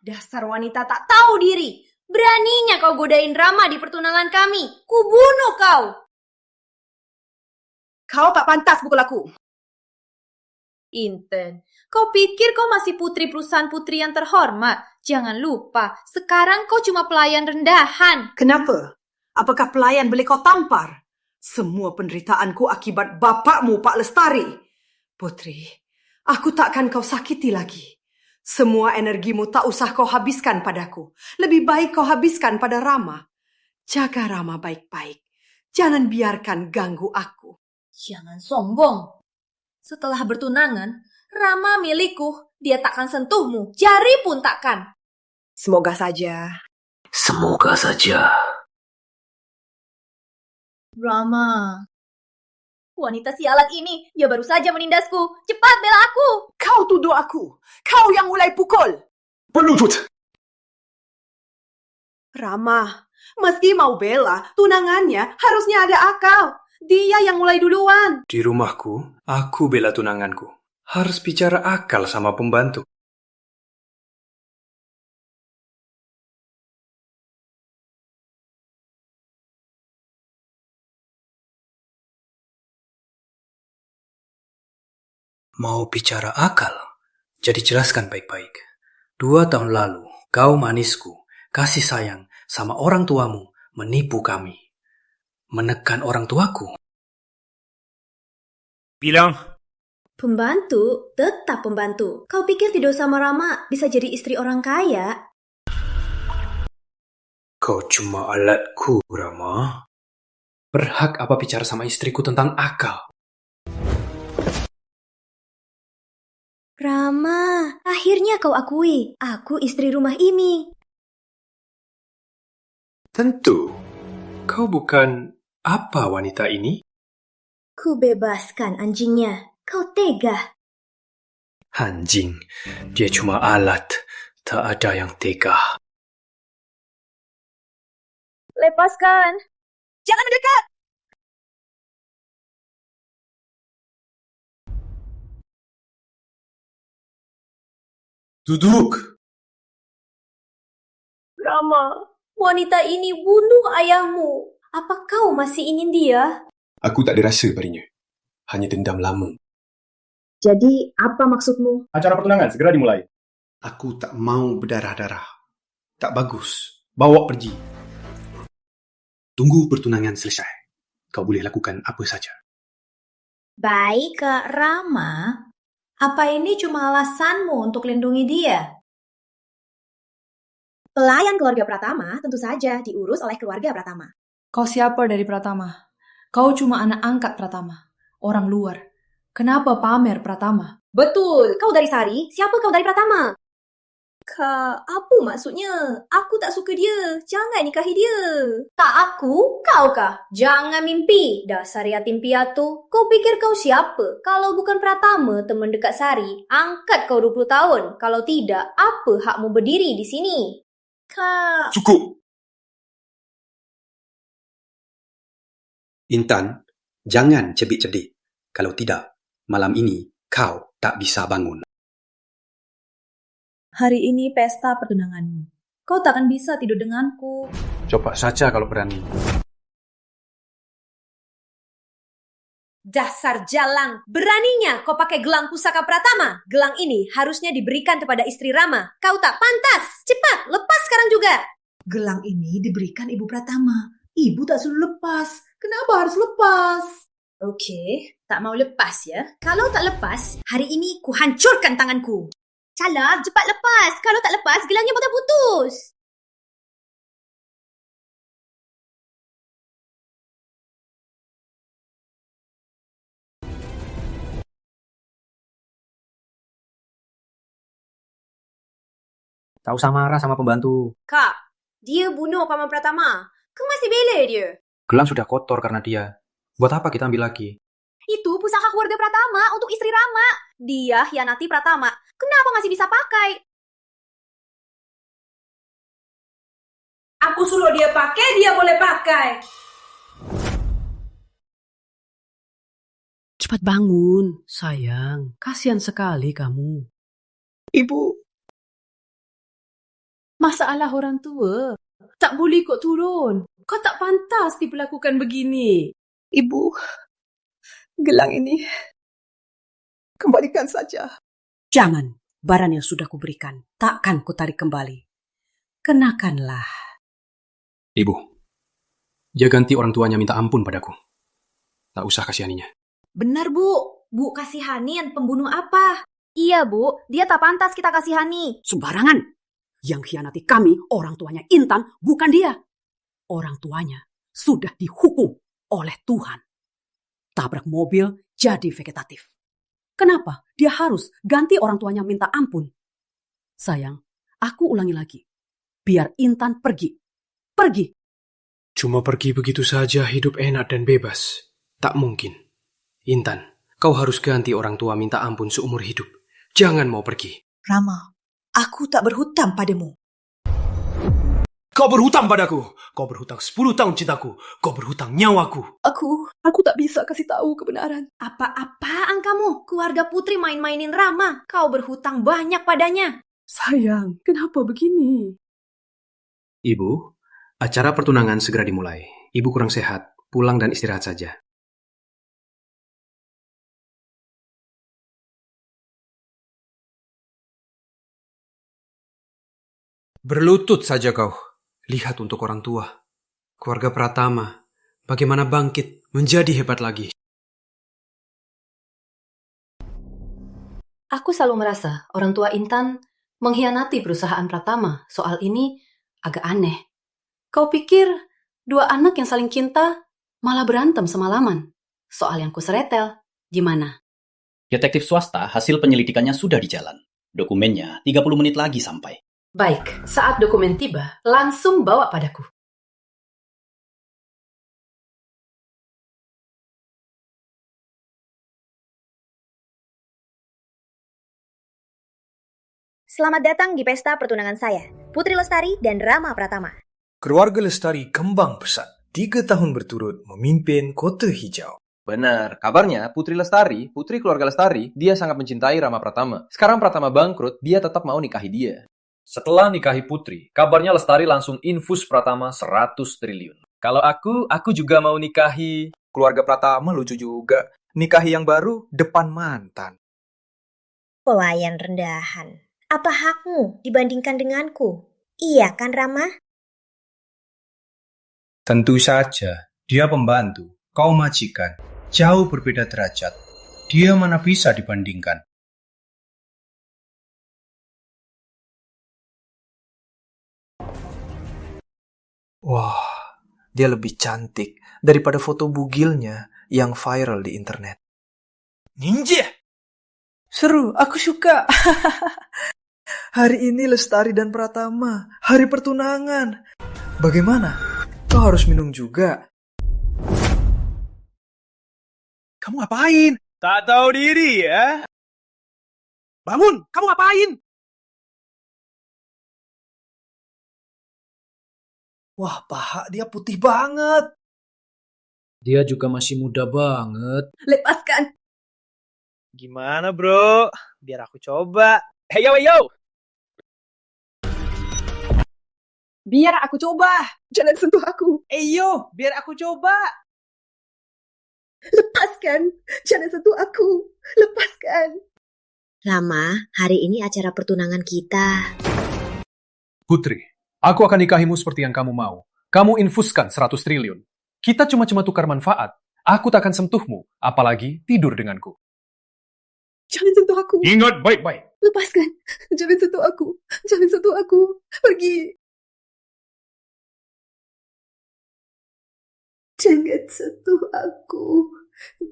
Dasar wanita tak tahu diri. Beraninya kau godain Rama di pertunangan kami. Kubunuh kau. Kau tak pantas pukul aku. Inten, kau pikir kau masih putri perusahaan putri yang terhormat? Jangan lupa, sekarang kau cuma pelayan rendahan. Kenapa? Apakah pelayan boleh kau tampar? Semua penderitaanku akibat bapakmu, Pak Lestari. Putri, aku takkan kau sakiti lagi. Semua energimu tak usah kau habiskan padaku. Lebih baik kau habiskan pada Rama. Jaga Rama baik-baik. Jangan biarkan ganggu aku. Jangan sombong. Setelah bertunangan, Rama milikku. Dia takkan sentuhmu. Jari pun takkan. Semoga saja. Semoga saja. Rama. Wanita sialan ini, dia baru saja menindasku. Cepat bela aku. Kau tuduh aku. Kau yang mulai pukul. Pelutut! Rama, meski mau bela, tunangannya harusnya ada akal. Dia yang mulai duluan. Di rumahku, aku bela tunanganku. Harus bicara akal sama pembantu. Mau bicara akal? Jadi jelaskan baik-baik. 2 tahun lalu, kau manisku, kasih sayang sama orang tuamu, menipu kami. Menekan orang tuaku. Bilang, Pembantu, tetap pembantu. Kau pikir Tido sama Rama bisa jadi istri orang kaya? Kau cuma alatku, Rama. Berhak apa bicara sama istriku tentang akal? Rama, akhirnya kau akui, aku istri rumah ini. Tentu. Kau bukan apa wanita ini? Ku bebaskan anjingnya. Kau tega. Anjing. Dia cuma alat. Tak ada yang tega. Lepaskan. Jangan mendekat. Duduk! Rama, wanita ini bunuh ayahmu. Apa kau masih ingin dia? Aku tak ada rasa padanya. Hanya dendam lama. Jadi, apa maksudmu? Acara pertunangan segera dimulai. Aku tak mau berdarah-darah. Tak bagus. Bawa pergi. Tunggu pertunangan selesai. Kau boleh lakukan apa saja. Baik, Kak Rama. Apa ini cuma alasanmu untuk lindungi dia? Pelayan keluarga Pratama tentu saja diurus oleh keluarga Pratama. Kau siapa dari Pratama? Kau cuma anak angkat Pratama. Orang luar. Kenapa pamer Pratama? Betul, kau dari Sari, siapa kau dari Pratama? Kak, apa maksudnya? Aku tak suka dia, jangan nikahi dia. Tak aku, kau kah? Jangan mimpi, dasar yatim piatu. Kau pikir kau siapa? Kalau bukan Pratama, teman dekat Sari, angkat kau 20 tahun. Kalau tidak, apa hakmu berdiri di sini? Kak... Cukup! Intan, jangan cebik-cedik. Kalau tidak, malam ini kau tak bisa bangun. Hari ini pesta pertunanganmu. Kau takkan bisa tidur denganku. Coba saja kalau berani. Dasar jalang, beraninya kau pakai gelang pusaka Pratama. Gelang ini harusnya diberikan kepada istri Rama. Kau tak pantas. Cepat, lepas sekarang juga. Gelang ini diberikan Ibu Pratama. Ibu tak suruh lepas. Kenapa harus lepas? Oke, tak mau lepas ya. Kalau tak lepas, hari ini ku hancurkan tanganku. Calak, cepat lepas. Kalau tak lepas, gelangnya patah putus. tak usah marah sama pembantu. Kak, dia bunuh Paman Pratama. Kau masih bela dia? Gelang sudah kotor karena dia. Buat apa kita ambil lagi? Itu pusaka keluarga Pratama untuk istri Rama. Dia hianati Pratama. Kenapa masih bisa pakai? Aku suruh dia pakai, dia boleh pakai. Cepat bangun, sayang. Kasihan sekali kamu. Ibu, Masalah orang tua. Tak boleh kok turun. Kau tak pantas diperlakukan begini. Ibu, gelang ini kembalikan saja. Jangan, barang yang sudah kuberikan, takkan kutarik kembali. Kenakanlah. Ibu, dia ganti orang tuanya minta ampun padaku. Tak usah kasihaninya. Benar, Bu. Bu kasihanin pembunuh apa? Iya, Bu. Dia tak pantas kita kasihani. Sembarangan. Yang khianati kami, orang tuanya Intan, bukan dia. Orang tuanya sudah dihukum oleh Tuhan. Tabrak mobil jadi vegetatif. Kenapa dia harus ganti orang tuanya minta ampun? Sayang, aku ulangi lagi. Biar Intan pergi. Pergi. Cuma pergi begitu saja hidup enak dan bebas. Tak mungkin. Intan, kau harus ganti orang tua minta ampun seumur hidup. Jangan mau pergi. Rama, aku tak berhutang padamu. Kau berhutang padaku. Kau berhutang 10 tahun cintaku. Kau berhutang nyawaku. Aku tak bisa kasih tahu kebenaran. Apa-apaan kamu? Keluarga Putri main-mainin Rama. Kau berhutang banyak padanya. Sayang, kenapa begini? Ibu, acara pertunangan segera dimulai. Ibu kurang sehat. Pulang dan istirahat saja. Berlutut saja kau. Lihat untuk orang tua. Keluarga Pratama. Bagaimana bangkit menjadi hebat lagi. Aku selalu merasa orang tua Intan mengkhianati perusahaan Pratama. Soal ini agak aneh. Kau pikir dua anak yang saling cinta malah berantem semalaman? Soal yang kuseretel, gimana? Detektif swasta hasil penyelidikannya sudah di jalan. Dokumennya 30 menit lagi sampai. Baik, saat dokumen tiba, langsung bawa padaku. Selamat datang di pesta pertunangan saya, Putri Lestari dan Rama Pratama. Keluarga Lestari kembang pesat, 3 tahun berturut memimpin Kota Hijau. Benar, kabarnya Putri Lestari, putri keluarga Lestari, dia sangat mencintai Rama Pratama. Sekarang Pratama bangkrut, dia tetap mau nikahi dia. Setelah nikahi Putri, kabarnya Lestari langsung infus Pratama 100 triliun. Kalau aku juga mau nikahi. Keluarga Pratama lucu juga, nikahi yang baru depan mantan. Pelayan rendahan. Apa hakmu dibandingkan denganku? Iya kan, Rama? Tentu saja, dia pembantu, kau majikan. Jauh berbeda derajat. Dia mana bisa dibandingkan. Wah, dia lebih cantik daripada foto bugilnya yang viral di internet. Ninja! Seru, aku suka. Hari ini Lestari dan Pratama, hari pertunangan. Bagaimana? Kau harus minum juga. Kamu ngapain? Tak tahu diri ya. Bangun, kamu ngapain? Wah, paha dia putih banget. Dia juga masih muda banget. Lepaskan. Gimana bro? Biar aku coba. Hey yo. Biar aku coba. Jangan sentuh aku. Yo, biar aku coba. Lepaskan. Jangan sentuh aku. Lepaskan. Rama, hari ini acara pertunangan kita. Putri, aku akan nikahimu seperti yang kamu mau. Kamu infuskan 100 triliun. Kita cuma tukar manfaat. Aku tak akan sentuhmu, apalagi tidur denganku. Jangan sentuh aku. Ingat baik-baik. Lepaskan. Jangan sentuh aku. Jangan sentuh aku. Pergi. Jangan sentuh aku.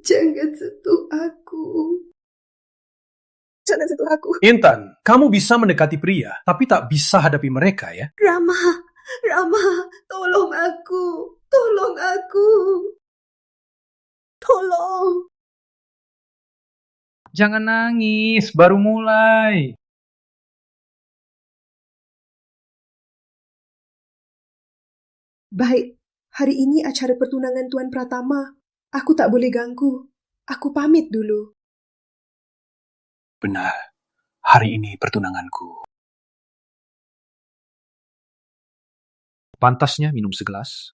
Jangan sentuh aku. Jangan sentuh aku. Intan, kamu bisa mendekati pria, tapi tak bisa hadapi mereka ya. Rama, tolong aku. Tolong aku. Tolong. Jangan nangis, baru mulai. Baik, hari ini acara pertunangan Tuan Pratama. Aku tak boleh ganggu. Aku pamit dulu. Benar, hari ini pertunanganku. Pantasnya minum segelas.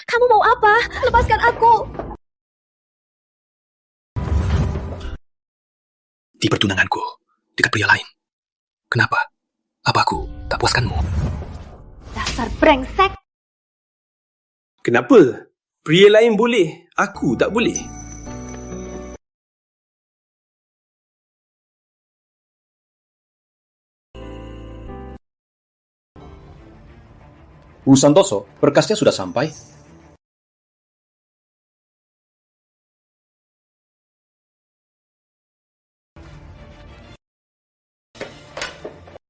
Kamu mau apa? Lepaskan aku! Di pertunanganku, dekat pria lain. Kenapa? Apa aku tak puaskanmu? Dasar brengsek! Kenapa? Pria lain boleh, aku tak boleh. Bu Santoso, berkasnya sudah sampai.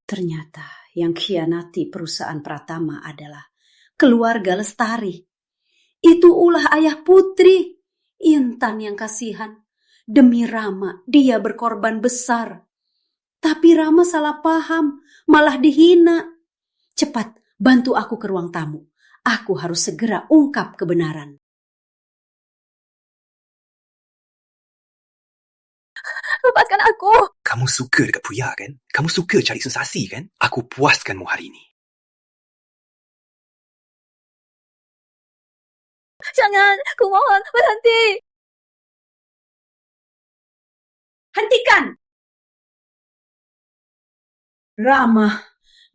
Ternyata yang khianati perusahaan Pratama adalah keluarga Lestari. Itu ulah ayah Putri, Intan yang kasihan. Demi Rama, dia berkorban besar. Tapi Rama salah paham, malah dihina. Cepat, bantu aku ke ruang tamu. Aku harus segera ungkap kebenaran. Lepaskan aku! Kamu suka dekat pria kan? Kamu suka cari sensasi kan? Aku puaskanmu hari ini. Jangan, ku mohon, berhenti! Hentikan! Rama,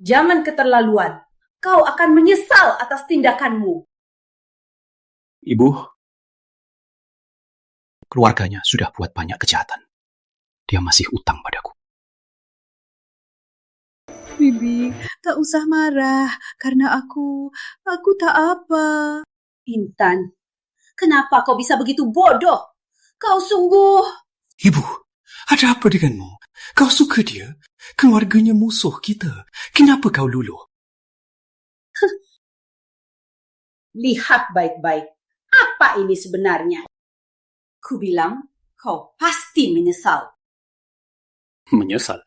jangan keterlaluan. Kau akan menyesal atas tindakanmu. Ibu, keluarganya sudah buat banyak kejahatan. Dia masih utang padaku. Bibi, tak usah marah karena aku tak apa. Intan, kenapa kau bisa begitu bodoh? Kau sungguh... Ibu, ada apa denganmu? Kau suka dia? Keluarganya musuh kita. Kenapa kau luluh? Lihat baik-baik. Apa ini sebenarnya? Ku bilang, kau pasti menyesal. Menyesal?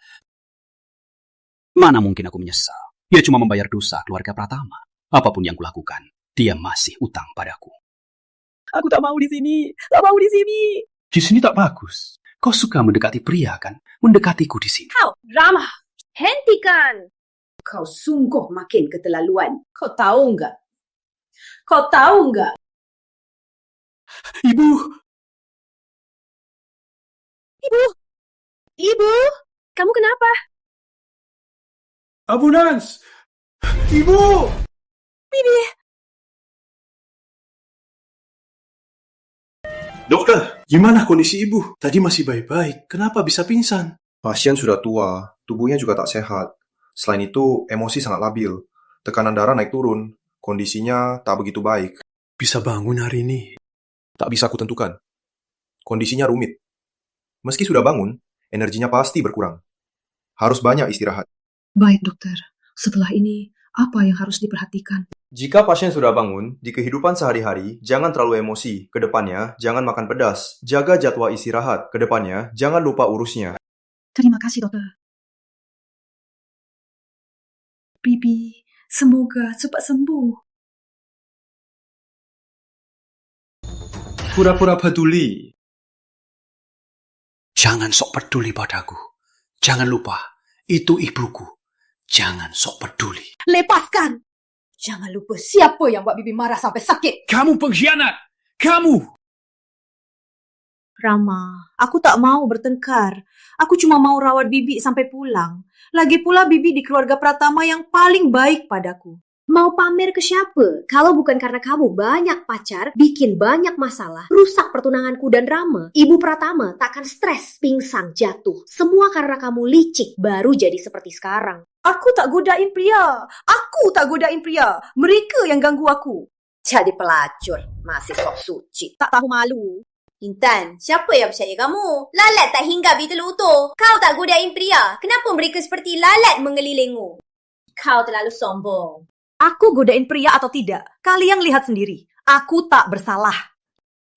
Mana mungkin aku menyesal? Dia cuma membayar dosa keluarga Pratama. Apapun yang kulakukan, dia masih utang padaku. Aku tak mau di sini. Tak mau di sini. Di sini tak bagus. Kau suka mendekati pria kan? Mendekatiku di sini. Kau, Rama, Hentikan! kau sungguh makin keterlaluan. Kau tahu enggak? Kau tahu enggak? Ibu! Ibu! Kamu kenapa? Ambulans! Ibu! Bibi! Dokter, gimana kondisi ibu? Tadi masih baik-baik. Kenapa bisa pingsan? Pasien sudah tua, tubuhnya juga tak sehat. Selain itu, emosi sangat labil. Tekanan darah naik turun. Kondisinya tak begitu baik. Bisa bangun hari ini? Tak bisa kutentukan. Kondisinya rumit. Meski sudah bangun, energinya pasti berkurang. Harus banyak istirahat. Baik, dokter. Setelah ini, apa yang harus diperhatikan? Jika pasien sudah bangun, di kehidupan sehari-hari, jangan terlalu emosi. Kedepannya, jangan makan pedas. Jaga jadwal istirahat. Kedepannya, jangan lupa urusnya. Terima kasih, dokter. Bibi, semoga cepat sembuh. Pura-pura peduli. Jangan sok peduli padaku. Jangan lupa, itu ibuku. Jangan sok peduli. Lepaskan! Jangan lupa siapa yang buat Bibi marah sampai sakit. Kamu pengkhianat! Kamu! Rama, aku tak mau bertengkar. Aku cuma mau rawat Bibi sampai pulang. Lagi pula Bibi di keluarga Pratama yang paling baik padaku. Mau pamer ke siapa? Kalau bukan karena kamu banyak pacar, bikin banyak masalah, rusak pertunanganku dan Rama, Ibu Pratama takkan stres, pingsan, jatuh. Semua karena kamu licik, baru jadi seperti sekarang. Aku tak godain pria. Aku tak godain pria. Mereka yang ganggu aku. Jadi pelacur. Masih sok suci. Tak tahu malu. Intan, siapa yang percaya kamu? Lalat tak hinggap di telur utuh. Kau tak godain pria. Kenapa mereka seperti lalat mengelilingu? Kau terlalu sombong. Aku godain pria atau tidak? Kalian lihat sendiri. Aku tak bersalah.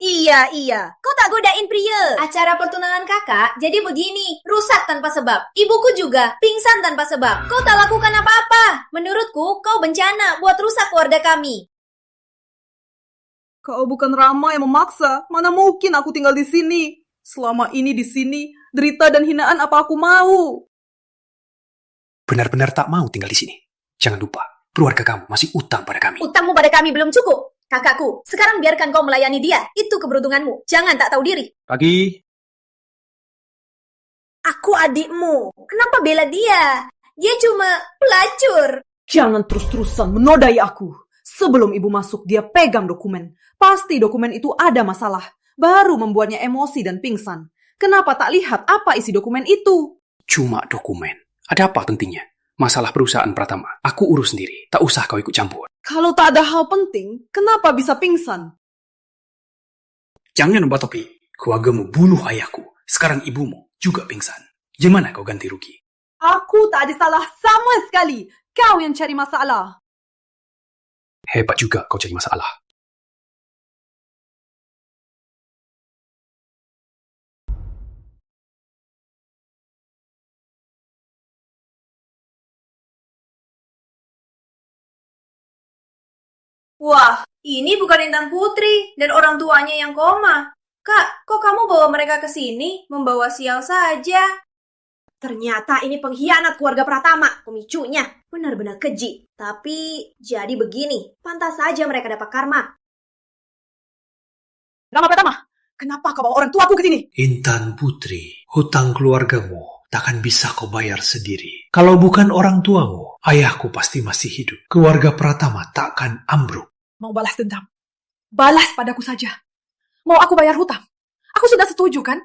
Iya. Kau tak godain pria. Acara pertunangan kakak jadi begini. Rusak tanpa sebab. Ibuku juga pingsan tanpa sebab. Kau tak lakukan apa-apa. Menurutku, kau bencana buat rusak keluarga kami. Kau bukan Rama yang memaksa. Mana mungkin aku tinggal di sini? Selama ini di sini, derita dan hinaan apa aku mau? Benar-benar tak mau tinggal di sini. Jangan lupa, keluarga kamu masih utang pada kami. Utangmu pada kami belum cukup. Kakakku, sekarang biarkan kau melayani dia. Itu keberuntunganmu. Jangan tak tahu diri. Pagi. Aku adikmu. Kenapa bela dia? Dia cuma pelacur. Jangan terus-terusan menodai aku. Sebelum ibu masuk, dia pegang dokumen. Pasti dokumen itu ada masalah. Baru membuatnya emosi dan pingsan. Kenapa tak lihat apa isi dokumen itu? Cuma dokumen. Ada apa pentingnya? Masalah perusahaan Pratama. Aku urus sendiri. Tak usah kau ikut campur. Kalau tak ada hal penting, kenapa bisa pingsan? Jangan ubah topi. Keluargamu bunuh ayahku. Sekarang ibumu juga pingsan. Gimana kau ganti rugi? Aku tak ada salah sama sekali. Kau yang cari masalah. Hebat juga kau cari masalah. Wah, ini bukan Intan Putri dan orang tuanya yang koma. Kak, kok kamu bawa mereka ke sini? Membawa sial saja. Ternyata ini pengkhianat keluarga Pratama, pemicunya. Benar-benar keji. Tapi, jadi begini. Pantas saja mereka dapat karma. Rama Pratama, kenapa kau bawa orang tuaku ke sini? Intan Putri, hutang keluargamu takkan bisa kau bayar sendiri. Kalau bukan orang tuamu, ayahku pasti masih hidup. Keluarga Pratama takkan ambruk. Mau balas dendam? Balas padaku saja. Mau aku bayar hutang? Aku sudah setuju kan?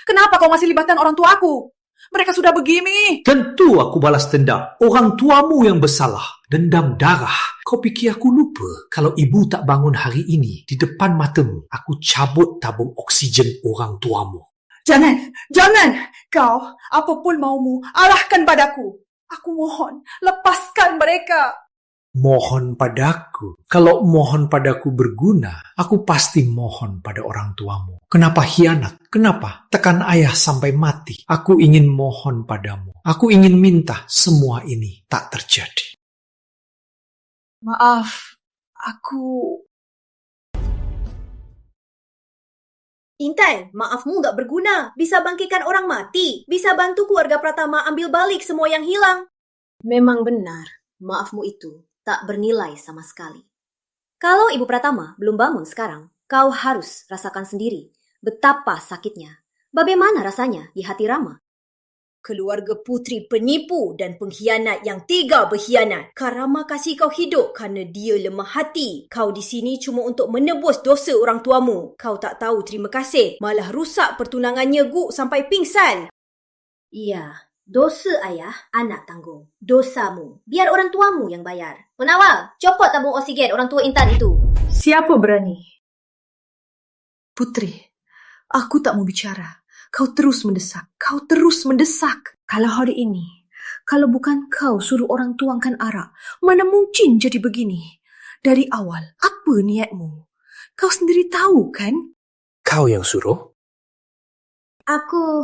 Kenapa kau masih libatkan orang tuaku? Mereka sudah begini. Tentu aku balas dendam. Orang tuamu yang bersalah. Dendam darah. Kau pikir aku lupa? Kalau ibu tak bangun hari ini, di depan matamu, aku cabut tabung oksigen orang tuamu. Jangan. Kau, apapun maumu, arahkan padaku. Aku mohon, lepaskan mereka. Mohon padaku. Kalau mohon padaku berguna, aku pasti mohon pada orang tuamu. Kenapa hianat? Kenapa tekan ayah sampai mati? Aku ingin mohon padamu. Aku ingin minta semua ini tak terjadi. Maaf, aku... Intan, maafmu gak berguna. Bisa bangkitkan orang mati. Bisa bantu keluarga Pratama ambil balik semua yang hilang. Memang benar, maafmu itu tak bernilai sama sekali. Kalau Ibu Pratama belum bangun sekarang, kau harus rasakan sendiri betapa sakitnya. Bagaimana rasanya di hati Rama? Keluarga putri penipu dan pengkhianat yang tega berkhianat. Kak Rama kasih kau hidup kerana dia lemah hati. Kau di sini cuma untuk menebus dosa orang tuamu. Kau tak tahu terima kasih. Malah rusak pertunangannya Guk sampai pingsan. Iya, dosa ayah, anak tanggung. Dosamu. Biar orang tuamu yang bayar. Penawal, copot tabung oksigen orang tua Intan itu. Siapa berani? Putri, aku tak mau bicara. Kau terus mendesak. Kalau hari ini, kalau bukan kau suruh orang tuangkan arak, mana mungkin jadi begini? Dari awal, apa niatmu? Kau sendiri tahu kan? Kau yang suruh? Aku...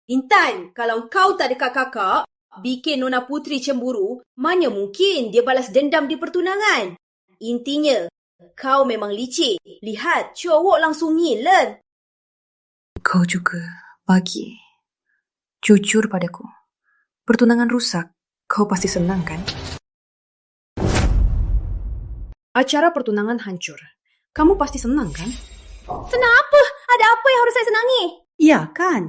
Intan, kalau kau tak ada kakak, bikin Nona Putri cemburu, mana mungkin dia balas dendam di pertunangan? Intinya, kau memang licik. Lihat, cowok langsung ngiler. Kau juga, Pagi. Jujur padaku. Pertunangan rusak, kau pasti senang kan? Acara pertunangan hancur. Kamu pasti senang kan? Senang apa? Ada apa yang harus saya senangi? Iya kan?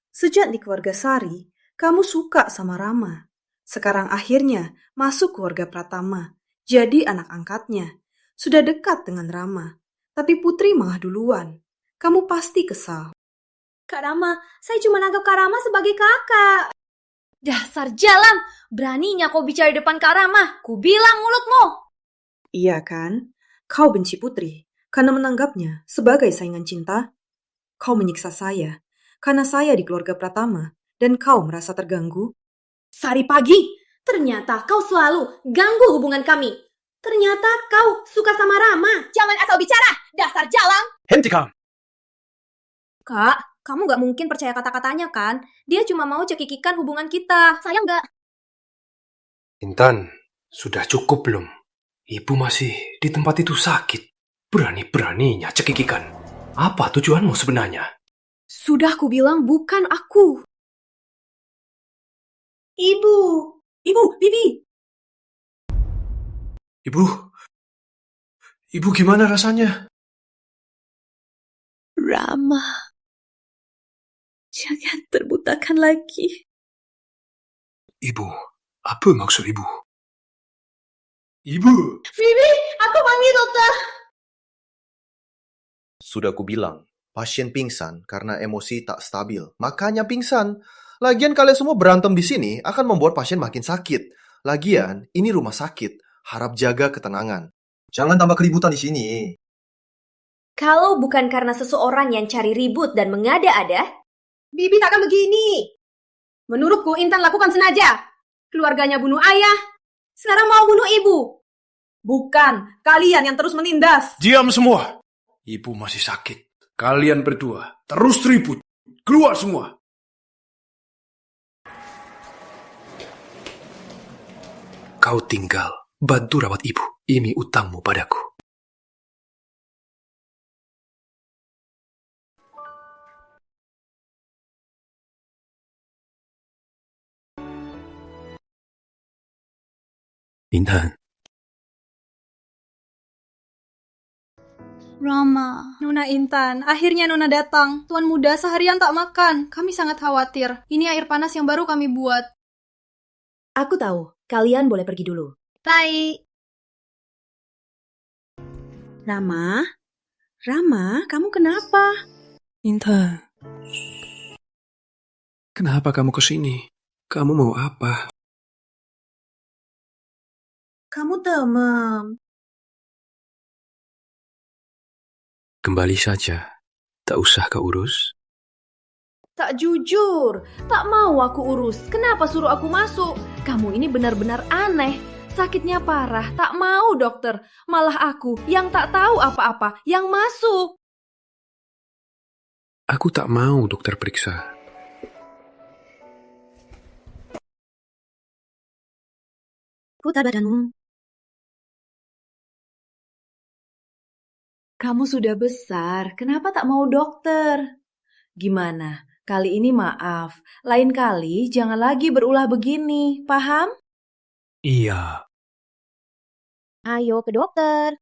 Sejak di keluarga Sari, kamu suka sama Rama. Sekarang akhirnya masuk keluarga Pratama. Jadi anak angkatnya. Sudah dekat dengan Rama. Tapi Putri malah duluan. Kamu pasti kesal. Kak Rama, saya cuma anggap Kak Rama sebagai kakak. Dasar jalang, beraninya kau bicara depan Kak Rama. Ku bilang mulutmu. Iya kan? Kau benci Putri karena menanggapnya sebagai saingan cinta. Kau menyiksa saya karena saya di keluarga Pratama dan kau merasa terganggu. Sari Pagi, ternyata kau selalu ganggu hubungan kami. Ternyata kau suka sama Rama. Jangan asal bicara, dasar jalang. Hentikan. Kak, kamu gak mungkin percaya kata-katanya kan? Dia cuma mau cekikikan hubungan kita. Sayang gak? Intan, sudah cukup belum? Ibu masih di tempat itu sakit. Berani-beraninya cekikikan. Apa tujuanmu sebenarnya? Sudah ku bilang bukan aku. Ibu, Bibi. Ibu gimana rasanya? Rama, jangan terbutakan lagi. Ibu, apa maksud ibu? Ibu! Bibi, aku panggil dokter. Sudah kubilang, pasien pingsan karena emosi tak stabil. Makanya pingsan. Lagian kalian semua berantem di sini akan membuat pasien makin sakit. Lagian, ini rumah sakit. Harap jaga ketenangan. Jangan tambah keributan di sini. Kalau bukan karena seseorang yang cari ribut dan mengada-ada, Bibi takkan begini. Menurutku Intan lakukan sengaja. Keluarganya bunuh ayah, sekarang mau bunuh ibu. Bukan, kalian yang terus menindas. Diam semua! Ibu masih sakit. Kalian berdua terus ribut. Keluar semua! Kau tinggal bantu rawat ibu. Ini utangmu padaku. Intan. Rama. Nona Intan, akhirnya Nona datang. Tuan muda seharian tak makan. Kami sangat khawatir. Ini air panas yang baru kami buat. aku tahu. Kalian boleh pergi dulu. Baik. Rama, kamu kenapa? Intan. Kenapa kamu kesini? Kamu mau apa? Kamu demam. Kembali saja. Tak usah kau urus. Tak jujur, tak mau aku urus. Kenapa suruh aku masuk? Kamu ini benar-benar aneh. Sakitnya parah, tak mau dokter. Malah aku yang tak tahu apa-apa, yang masuk. Aku tak mau dokter periksa. Putar badanmu. Kamu sudah besar, kenapa tak mau dokter? Gimana? Kali ini maaf, lain kali jangan lagi berulah begini, paham? Iya. Ayo ke dokter.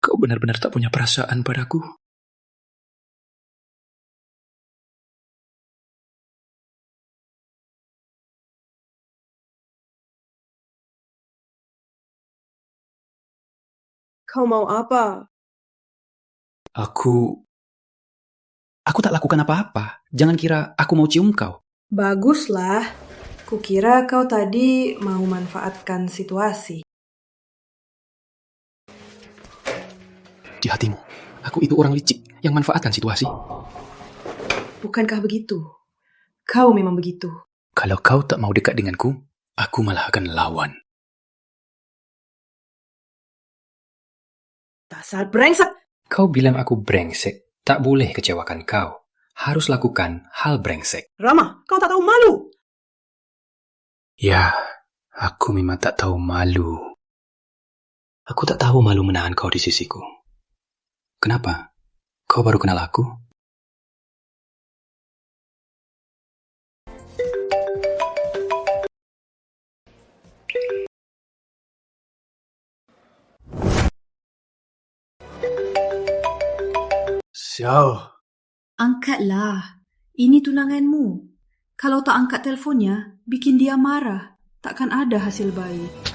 Kau benar-benar tak punya perasaan padaku. Kau mau apa? Aku tak lakukan apa-apa. Jangan kira aku mau cium kau. Baguslah. Kukira kau tadi mau manfaatkan situasi. Di hatimu, aku itu orang licik yang manfaatkan situasi. Bukankah begitu? Kau memang begitu. Kalau kau tak mau dekat denganku, aku malah akan lawan. Dasar brengsek! Kau bilang aku brengsek, tak boleh kecewakan kau. Harus lakukan hal brengsek. Rama, kau tak tahu malu! Ya, aku memang tak tahu malu. Aku tak tahu malu menahan kau di sisiku. Kenapa? Kau baru kenal aku? Xiao. Angkatlah. Ini tunanganmu. Kalau tak angkat teleponnya, bikin dia marah. Takkan ada hasil baik.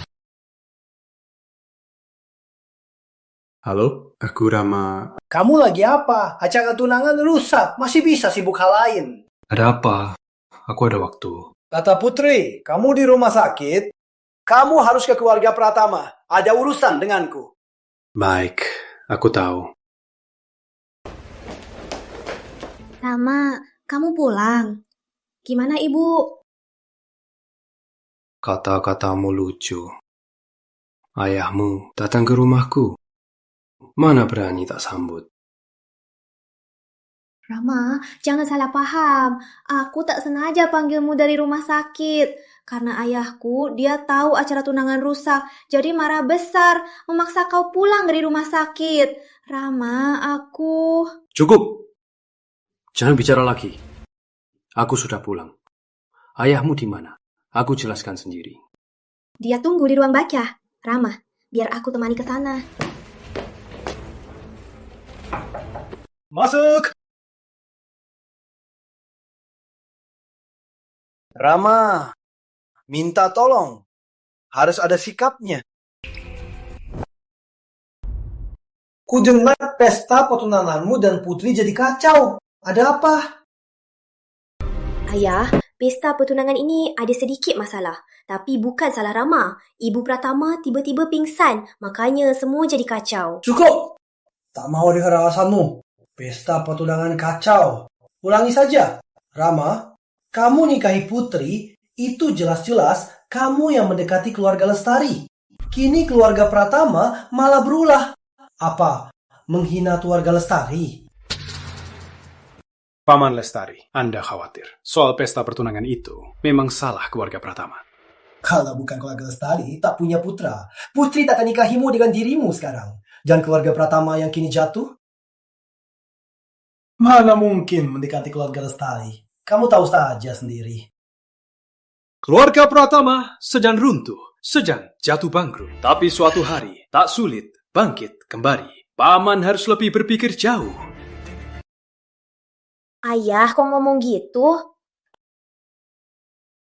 Halo, aku Rama. Kamu lagi apa? Acara tunangan rusak. Masih bisa sibuk hal lain. Ada apa? Aku ada waktu. Tata Putri, kamu di rumah sakit. Kamu harus ke keluarga Pratama. Ada urusan denganku. Baik, aku tahu. Rama, kamu pulang. Gimana Ibu? Kata-katamu lucu. Ayahmu datang ke rumahku. Mana berani tak sambut. Rama, jangan salah paham. Aku tak sengaja panggilmu dari rumah sakit. Karena ayahku, dia tahu acara tunangan rusak. Jadi marah besar, memaksa kau pulang dari rumah sakit. Rama, aku... Cukup! Jangan bicara lagi. Aku sudah pulang. Ayahmu di mana? Aku jelaskan sendiri. Dia tunggu di ruang baca. Rama, biar aku temani ke sana. Masuk! Rama, minta tolong. Harus ada sikapnya. Ku dengar pesta pertunanganmu dan Putri jadi kacau. Ada apa? Ayah, pesta pertunangan ini ada sedikit masalah. Tapi bukan salah Rama. Ibu Pratama tiba-tiba pingsan. Makanya semua jadi kacau. Cukup! Tak mau dengar alasanmu. Pesta pertunangan kacau. Ulangi saja. Rama, kamu nikahi Putri, itu jelas-jelas kamu yang mendekati keluarga Lestari. Kini keluarga Pratama malah berulah. Apa? Menghina keluarga Lestari? Paman Lestari, Anda khawatir. Soal pesta pertunangan itu memang salah keluarga Pratama. Kalau bukan keluarga Lestari, tak punya putra. Putri tak akan nikahimu dengan dirimu sekarang. Dan keluarga Pratama yang kini jatuh? Mana mungkin mendekati keluarga Lestari? Kamu tahu saja sendiri. Keluarga Pratama sejak runtuh, sejak jatuh bangkrut. Tapi suatu hari tak sulit bangkit kembali. Paman harus lebih berpikir jauh. Ayah, kok ngomong gitu?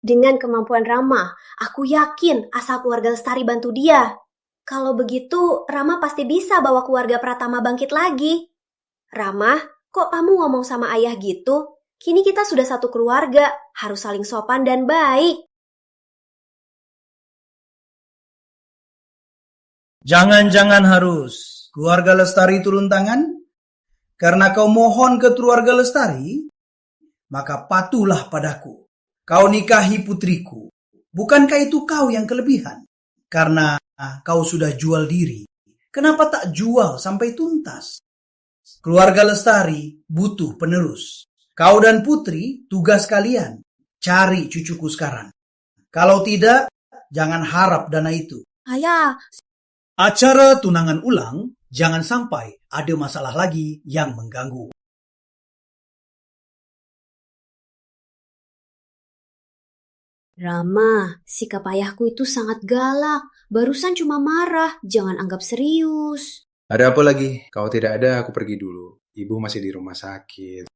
Dengan kemampuan Rama, aku yakin asal keluarga Lestari bantu dia. Kalau begitu, Rama pasti bisa bawa keluarga Pratama bangkit lagi. Rama, kok kamu ngomong sama ayah gitu? Kini kita sudah satu keluarga, harus saling sopan dan baik. Jangan-jangan harus keluarga Lestari turun tangan? Karena kau mohon ke keluarga Lestari, maka patuhlah padaku. Kau nikahi putriku. Bukankah itu kau yang kelebihan? Karena kau sudah jual diri. Kenapa tak jual sampai tuntas? Keluarga Lestari butuh penerus. Kau dan Putri, tugas kalian. Cari cucuku sekarang. Kalau tidak, jangan harap dana itu. Ayah, acara tunangan ulang, jangan sampai ada masalah lagi yang mengganggu. Rama, sikap ayahku itu sangat galak. Barusan cuma marah, jangan anggap serius. Ada apa lagi? Kalau tidak ada, aku pergi dulu. Ibu masih di rumah sakit.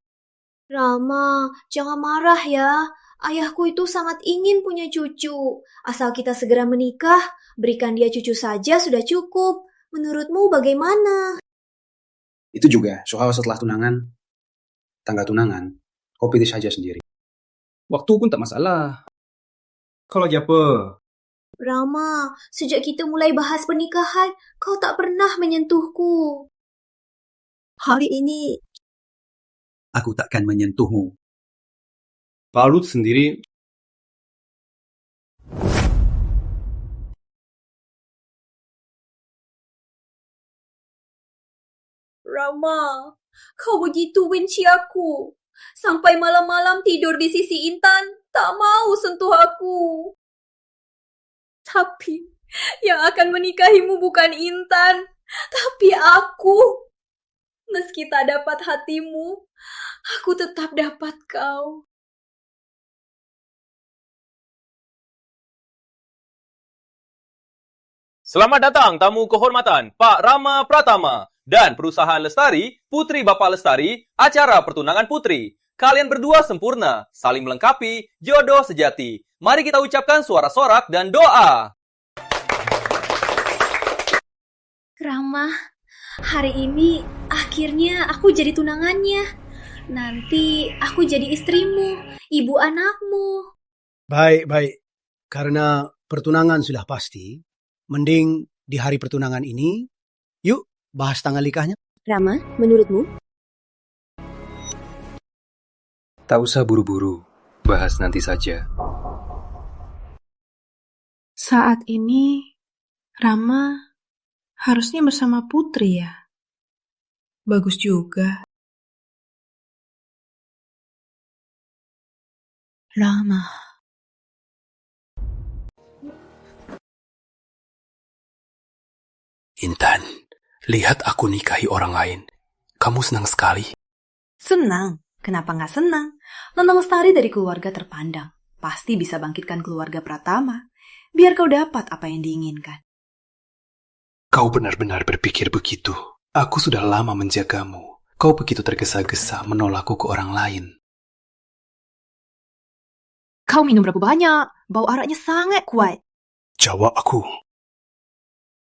Rama, jangan marah ya. Ayahku itu sangat ingin punya cucu. Asal kita segera menikah, berikan dia cucu saja sudah cukup. Menurutmu bagaimana? Itu juga soal setelah tunangan. Tanggal tunangan, kau pilih saja sendiri. Waktu pun tak masalah. Kalau lagi apa? Rama, sejak kita mulai bahas pernikahan, kau tak pernah menyentuhku. Hari ini aku takkan menyentuhmu. Pak Lut sendiri Rama, kau begitu benci aku. Sampai malam-malam tidur di sisi Intan, tak mau sentuh aku. Tapi yang akan menikahimu bukan Intan, tapi aku. Meski tak dapat hatimu, aku tetap dapat kau. Selamat datang tamu kehormatan Pak Rama Pratama dan perusahaan Lestari, Putri Bapak Lestari, acara pertunangan Putri. Kalian berdua sempurna, saling melengkapi, jodoh sejati. Mari kita ucapkan suara sorak dan doa. Rama, hari ini akhirnya aku jadi tunangannya. Nanti aku jadi istrimu, ibu anakmu. Baik. Karena pertunangan sudah pasti, mending di hari pertunangan ini, yuk bahas tanggal nikahnya. Rama, menurutmu? Tak usah buru-buru, bahas nanti saja. Saat ini, Rama harusnya bersama Putri ya. Bagus juga. Rama. Intan, lihat aku nikahi orang lain. Kamu senang sekali? Senang. Kenapa nggak senang? Nona Lestari dari keluarga terpandang. Pasti bisa bangkitkan keluarga Pratama. Biar kau dapat apa yang diinginkan. Kau benar-benar berpikir begitu. Aku sudah lama menjagamu. Kau begitu tergesa-gesa menolakku ke orang lain. Kau minum berapa banyak? Bau araknya sangat kuat. Jawab aku.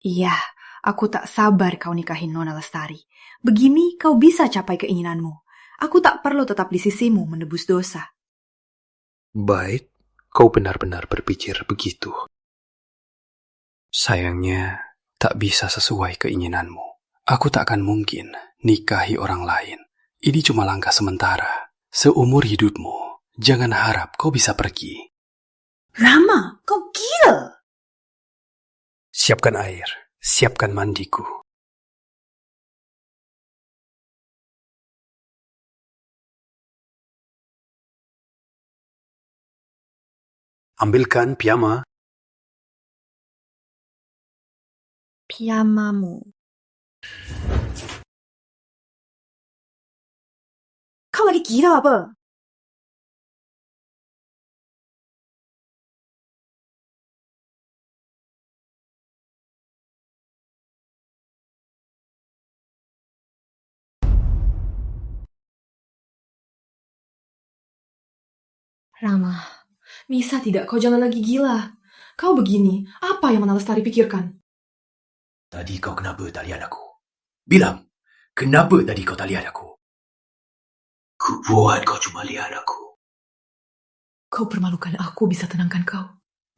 Iya, aku tak sabar kau nikahin Nona Lestari. Begini kau bisa capai keinginanmu. Aku tak perlu tetap di sisimu menebus dosa. Baik, kau benar-benar berpikir begitu. Sayangnya, tak bisa sesuai keinginanmu. Aku tak akan mungkin nikahi orang lain. Ini cuma langkah sementara. Seumur hidupmu, jangan harap kau bisa pergi. Rama, kau gila! Siapkan air, siapkan mandiku. Ambilkan piyama. Piyamamu. Kau lagi gila apa? Rama, bisa tidak kau jangan lagi gila? Kau begini, apa yang Nona Lestari pikirkan? Tadi kau kenapa tak lihat aku? Bilang, kenapa tadi kau tak lihat aku? Ku buat kau cuma lihat aku. Kau permalukan aku bisa tenangkan kau.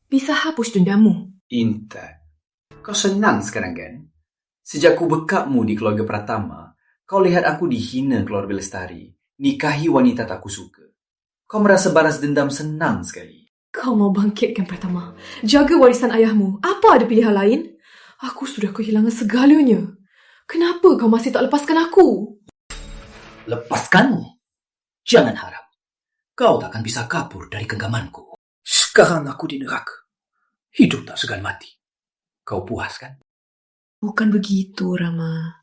Bisa hapus dendamu. Intan, kau senang sekarang kan? Sejak ku bekapmu di keluarga Pratama, kau lihat aku dihina keluarga Lestari, nikahi wanita tak ku suka. Kau merasa balas dendam senang sekali. Kau mau bangkitkan Pratama. Jaga warisan ayahmu. Apa ada pilihan lain? Aku sudah kehilangan segalanya. Kenapa kau masih tak lepaskan aku? Lepaskanmu? Jangan harap. Kau tak akan bisa kabur dari genggamanku. Sekarang aku di neraka. Hidup tak segan mati. Kau puas kan? Bukan begitu, Rama.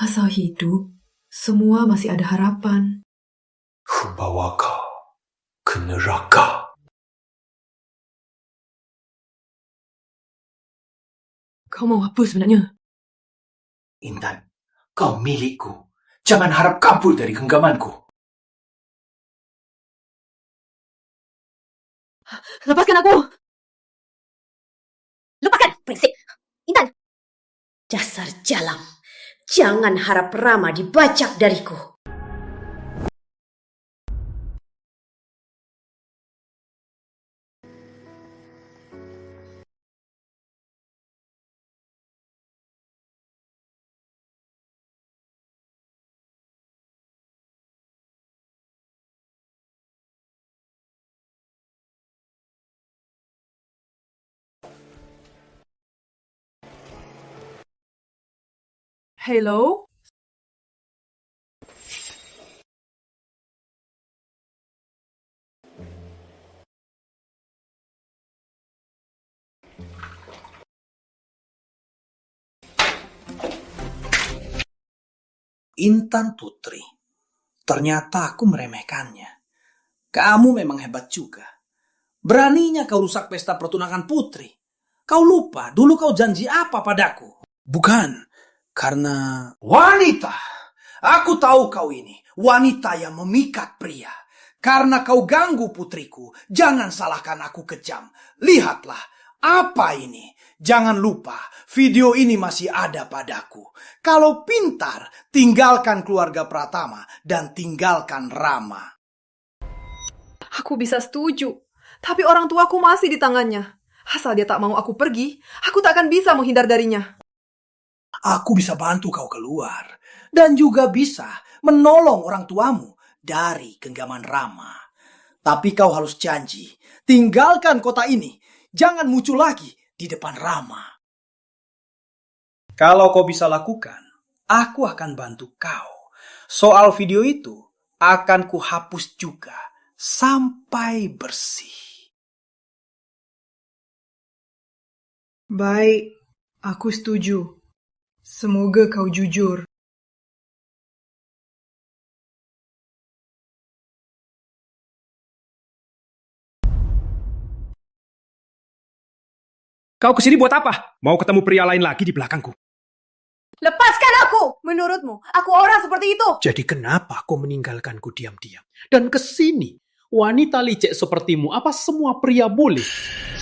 Asal hidup, semua masih ada harapan. Ku bawa kau ke neraka. Kau mau apa sebenarnya? Intan, kau milikku. Jangan harap kabur dari genggamanku. Lepaskan aku! Lepaskan, prinsip. Intan. Dasar jalam. Jangan harap Rama dibacak dariku. Hello? Intan Putri. Ternyata aku meremehkannya. Kamu memang hebat juga. Beraninya kau rusak pesta pertunangan Putri. Kau lupa, dulu kau janji apa padaku? Bukan, karena wanita. Aku tahu kau ini, wanita yang memikat pria. Karena kau ganggu putriku, jangan salahkan aku kejam. Lihatlah, apa ini? Jangan lupa, video ini masih ada padaku. Kalau pintar, tinggalkan keluarga Pratama dan tinggalkan Rama. Aku bisa setuju. Tapi orang tuaku masih di tangannya. Asal dia tak mau aku pergi, aku tak akan bisa menghindar darinya. Aku bisa bantu kau keluar. Dan juga bisa menolong orang tuamu. dari genggaman Rama. Tapi kau harus janji, tinggalkan kota ini. Jangan muncul lagi di depan Rama. Kalau kau bisa lakukan, aku akan bantu kau. Soal video itu, akan kuhapus juga sampai bersih. Baik, aku setuju. Semoga kau jujur. Kau kesini buat apa? Mau ketemu pria lain lagi di belakangku? Lepaskan aku! Menurutmu, aku orang seperti itu? Jadi kenapa kau meninggalkanku diam-diam? Dan kesini, wanita licik sepertimu, apa semua pria boleh?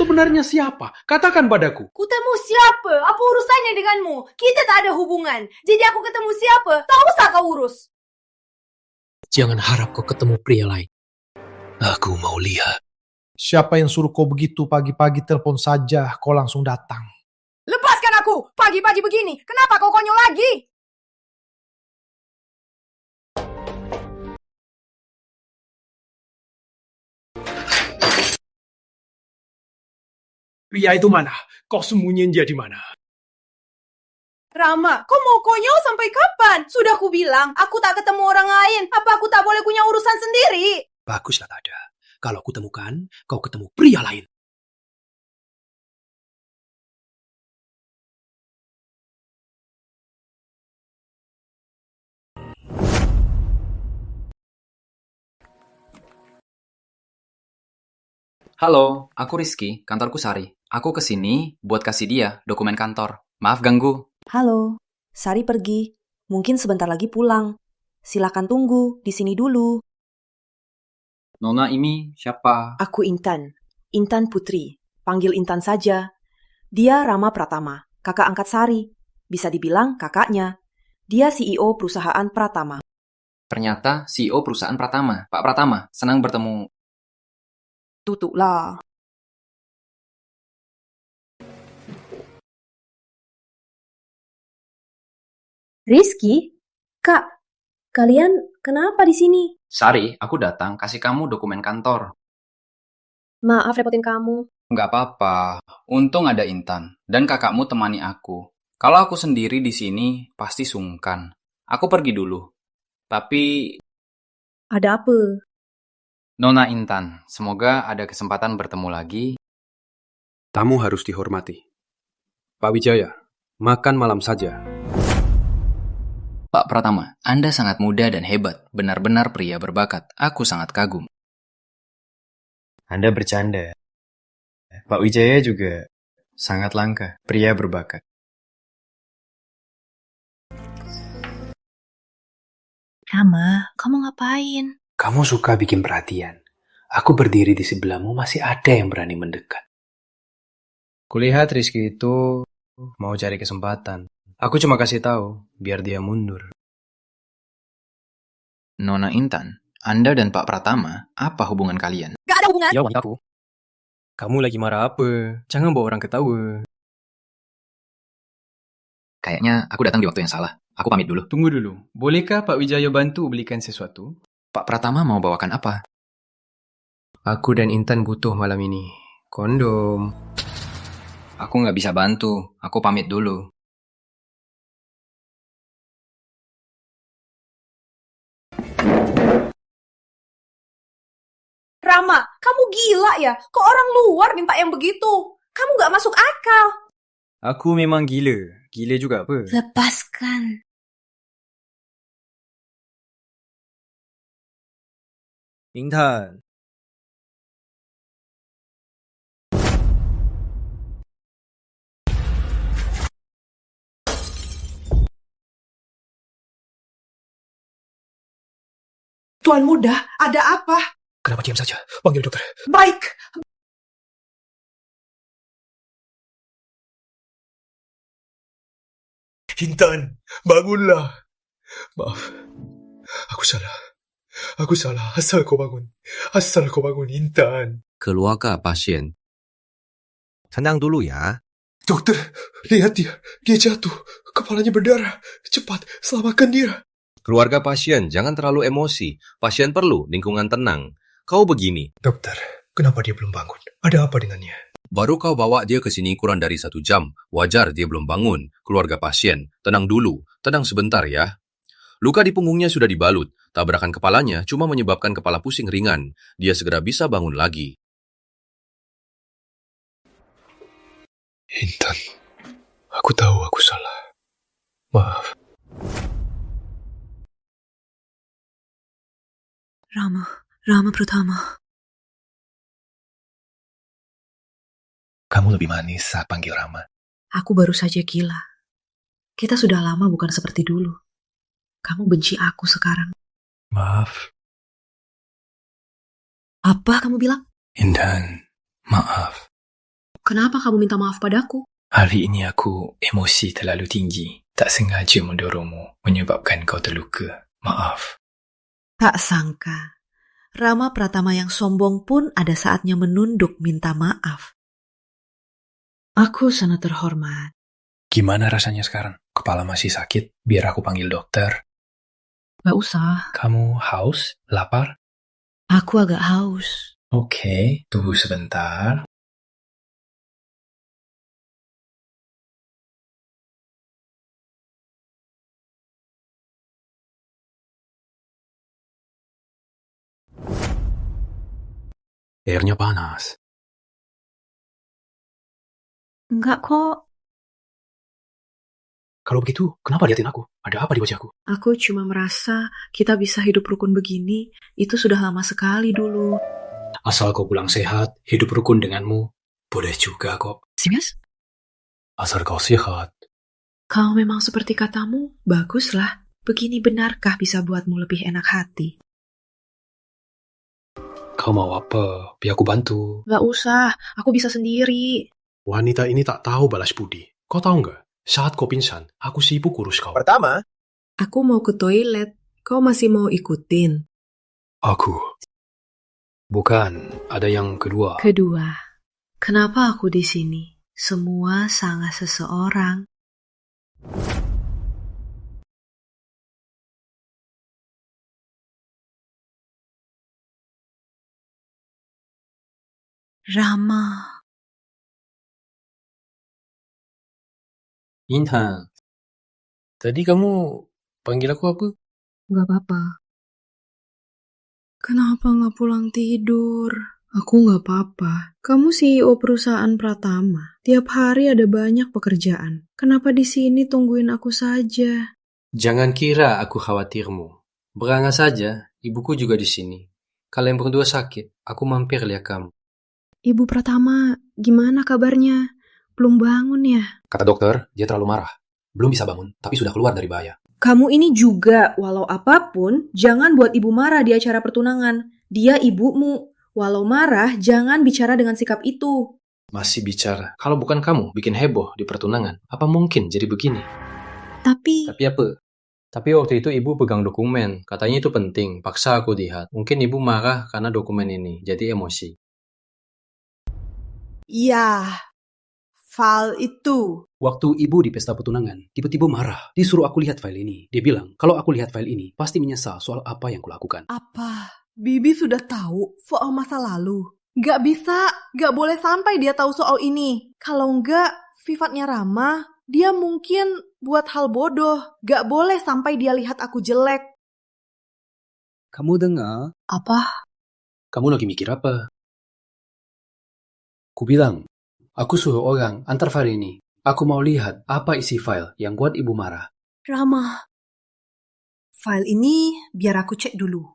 Sebenarnya siapa? Katakan padaku. Ketemu siapa? Apa urusannya denganmu? Kita tak ada hubungan. Jadi aku ketemu siapa? Tak usah kau urus. Jangan harap kau ketemu pria lain. Aku mau lihat. Siapa yang suruh kau begitu pagi-pagi telepon saja, kau langsung datang. Lepaskan aku! Pagi-pagi begini, kenapa kau konyol lagi? Pria itu mana? Kau sembunyiin dia di mana? Rama, kau mau konyol sampai kapan? Sudah ku bilang, aku tak ketemu orang lain. Apa aku tak boleh punya urusan sendiri? Baguslah tak ada. Kalau aku temukan, kau ketemu pria lain. Halo, aku Rizky, kantorku Sari. Aku kesini buat kasih dia dokumen kantor. Maaf ganggu. Halo, Sari pergi. Mungkin sebentar lagi pulang. Silakan tunggu di sini dulu. Nona ini siapa? Aku Intan. Intan Putri. Panggil Intan saja. Dia Rama Pratama, kakak angkat Sari. Bisa dibilang kakaknya. Dia CEO perusahaan Pratama. Ternyata CEO perusahaan Pratama. Pak Pratama, senang bertemu. Tutuplah. Rizky? Kak, kalian kenapa di sini? Sari, aku datang kasih kamu dokumen kantor. Maaf repotin kamu. Nggak apa-apa. Untung ada Intan. Dan kakakmu temani aku. Kalau aku sendiri di sini, pasti sungkan. Aku pergi dulu. Tapi... Ada apa? Nona Intan, semoga ada kesempatan bertemu lagi. Tamu harus dihormati. Pak Wijaya, makan malam saja. Pak Pratama, Anda sangat muda dan hebat. Benar-benar pria berbakat. Aku sangat kagum. Anda bercanda. Pak Wijaya juga sangat langka. Pria berbakat. Rama, kamu ngapain? Kamu suka bikin perhatian. Aku berdiri di sebelahmu, masih ada yang berani mendekat. Kulihat Rizky itu mau cari kesempatan. Aku cuma kasih tahu, biar dia mundur. Nona Intan, Anda dan Pak Pratama, apa hubungan kalian? Gak ada hubungan. Ya wanitaku. Kamu lagi marah apa? Jangan bawa orang ketawa. Kayaknya aku datang di waktu yang salah. Aku pamit dulu. Tunggu dulu. Bolehkah Pak Wijaya bantu belikan sesuatu? Pak Pratama mau bawakan apa? Aku dan Intan butuh malam ini. Kondom. Aku nggak bisa bantu. Aku pamit dulu. Rama, kamu gila ya? Kok orang luar minta yang begitu? Kamu nggak masuk akal. Aku memang gila. Gila juga apa? Lepaskan. Intan. Tuan Muda, ada apa? Kenapa diam saja? Panggil dokter. Baik. Intan, bangunlah. Maaf, aku salah. Aku salah. Asal kau bangun. Asal kau bangun, Intan. Keluarga pasien. Tenang dulu ya. Dokter, lihat dia. Dia jatuh. Kepalanya berdarah. Cepat, selamatkan dia. Keluarga pasien, jangan terlalu emosi. Pasien perlu lingkungan tenang. Kau begini. Dokter, kenapa dia belum bangun? Ada apa dengannya? Baru kau bawa dia ke sini kurang dari 1 jam. Wajar dia belum bangun. Keluarga pasien, tenang dulu. Tenang sebentar ya. Luka di punggungnya sudah dibalut. Tabrakan kepalanya cuma menyebabkan kepala pusing ringan. Dia segera bisa bangun lagi. Intan, aku tahu aku salah. Maaf. Rama Pratama. Kamu lebih manis saat panggil Rama. Aku baru saja gila. Kita sudah lama bukan seperti dulu. Kamu benci aku sekarang. Maaf. Apa kamu bilang? Intan, maaf. Kenapa kamu minta maaf padaku? Hari ini aku emosi terlalu tinggi. Tak sengaja mendorongmu, menyebabkan kau terluka. Maaf. Tak sangka, Rama Pratama yang sombong pun ada saatnya menunduk minta maaf. Aku sangat terhormat. Gimana rasanya sekarang? Kepala masih sakit? Biar aku panggil dokter. Gak usah. Kamu haus? Lapar? Aku agak haus. Oke, tunggu sebentar. Airnya panas. Enggak kok. Kalau begitu, kenapa liatin aku? Ada apa di wajahku? Aku cuma merasa kita bisa hidup rukun begini, itu sudah lama sekali dulu. Asal kau pulang sehat, hidup rukun denganmu, boleh juga kok. Serius? Asal kau sehat. Kalau memang seperti katamu, baguslah. Begini benarkah bisa buatmu lebih enak hati? Kau mau apa? Biar aku bantu. Gak usah, aku bisa sendiri. Wanita ini tak tahu balas budi. Kau tahu nggak? Saat kau pingsan, aku sibuk urus kau. Pertama, aku mau ke toilet. Kau masih mau ikutin? Aku. Bukan, ada yang kedua. Kedua, kenapa aku di sini? Semua sangat seseorang. Rama. Intan, tadi kamu panggil aku apa? Gak apa-apa. Kenapa gak pulang tidur? Aku gak apa-apa. Kamu CEO perusahaan Pratama. Tiap hari ada banyak pekerjaan. Kenapa di sini tungguin aku saja? Jangan kira aku khawatirmu. Berangkat saja, ibuku juga di sini. Kalian berdua sakit, aku mampir lihat kamu. Ibu Pratama, gimana kabarnya? Belum bangun ya? Kata dokter, dia terlalu marah. Belum bisa bangun, tapi sudah keluar dari bahaya. Kamu ini juga, walau apapun, jangan buat ibu marah di acara pertunangan. Dia ibumu. Walau marah, jangan bicara dengan sikap itu. Masih bicara. Kalau bukan kamu bikin heboh di pertunangan, apa mungkin jadi begini? Tapi apa? Tapi waktu itu ibu pegang dokumen. Katanya itu penting, paksa aku lihat. Mungkin ibu marah karena dokumen ini, jadi emosi. Ya, file itu. Waktu ibu di pesta pertunangan, tiba-tiba marah. Disuruh aku lihat file ini. Dia bilang, kalau aku lihat file ini, pasti menyesal soal apa yang kulakukan. Apa? Bibi sudah tahu soal masa lalu? Gak bisa, gak boleh sampai dia tahu soal ini. Kalau enggak, sifatnya Rama, dia mungkin buat hal bodoh. Gak boleh sampai dia lihat aku jelek. Kamu dengar? Apa? Kamu lagi mikir apa? Ku bilang, aku suruh orang antar file ini. Aku mau lihat apa isi file yang buat ibu marah. Rama, file ini biar aku cek dulu.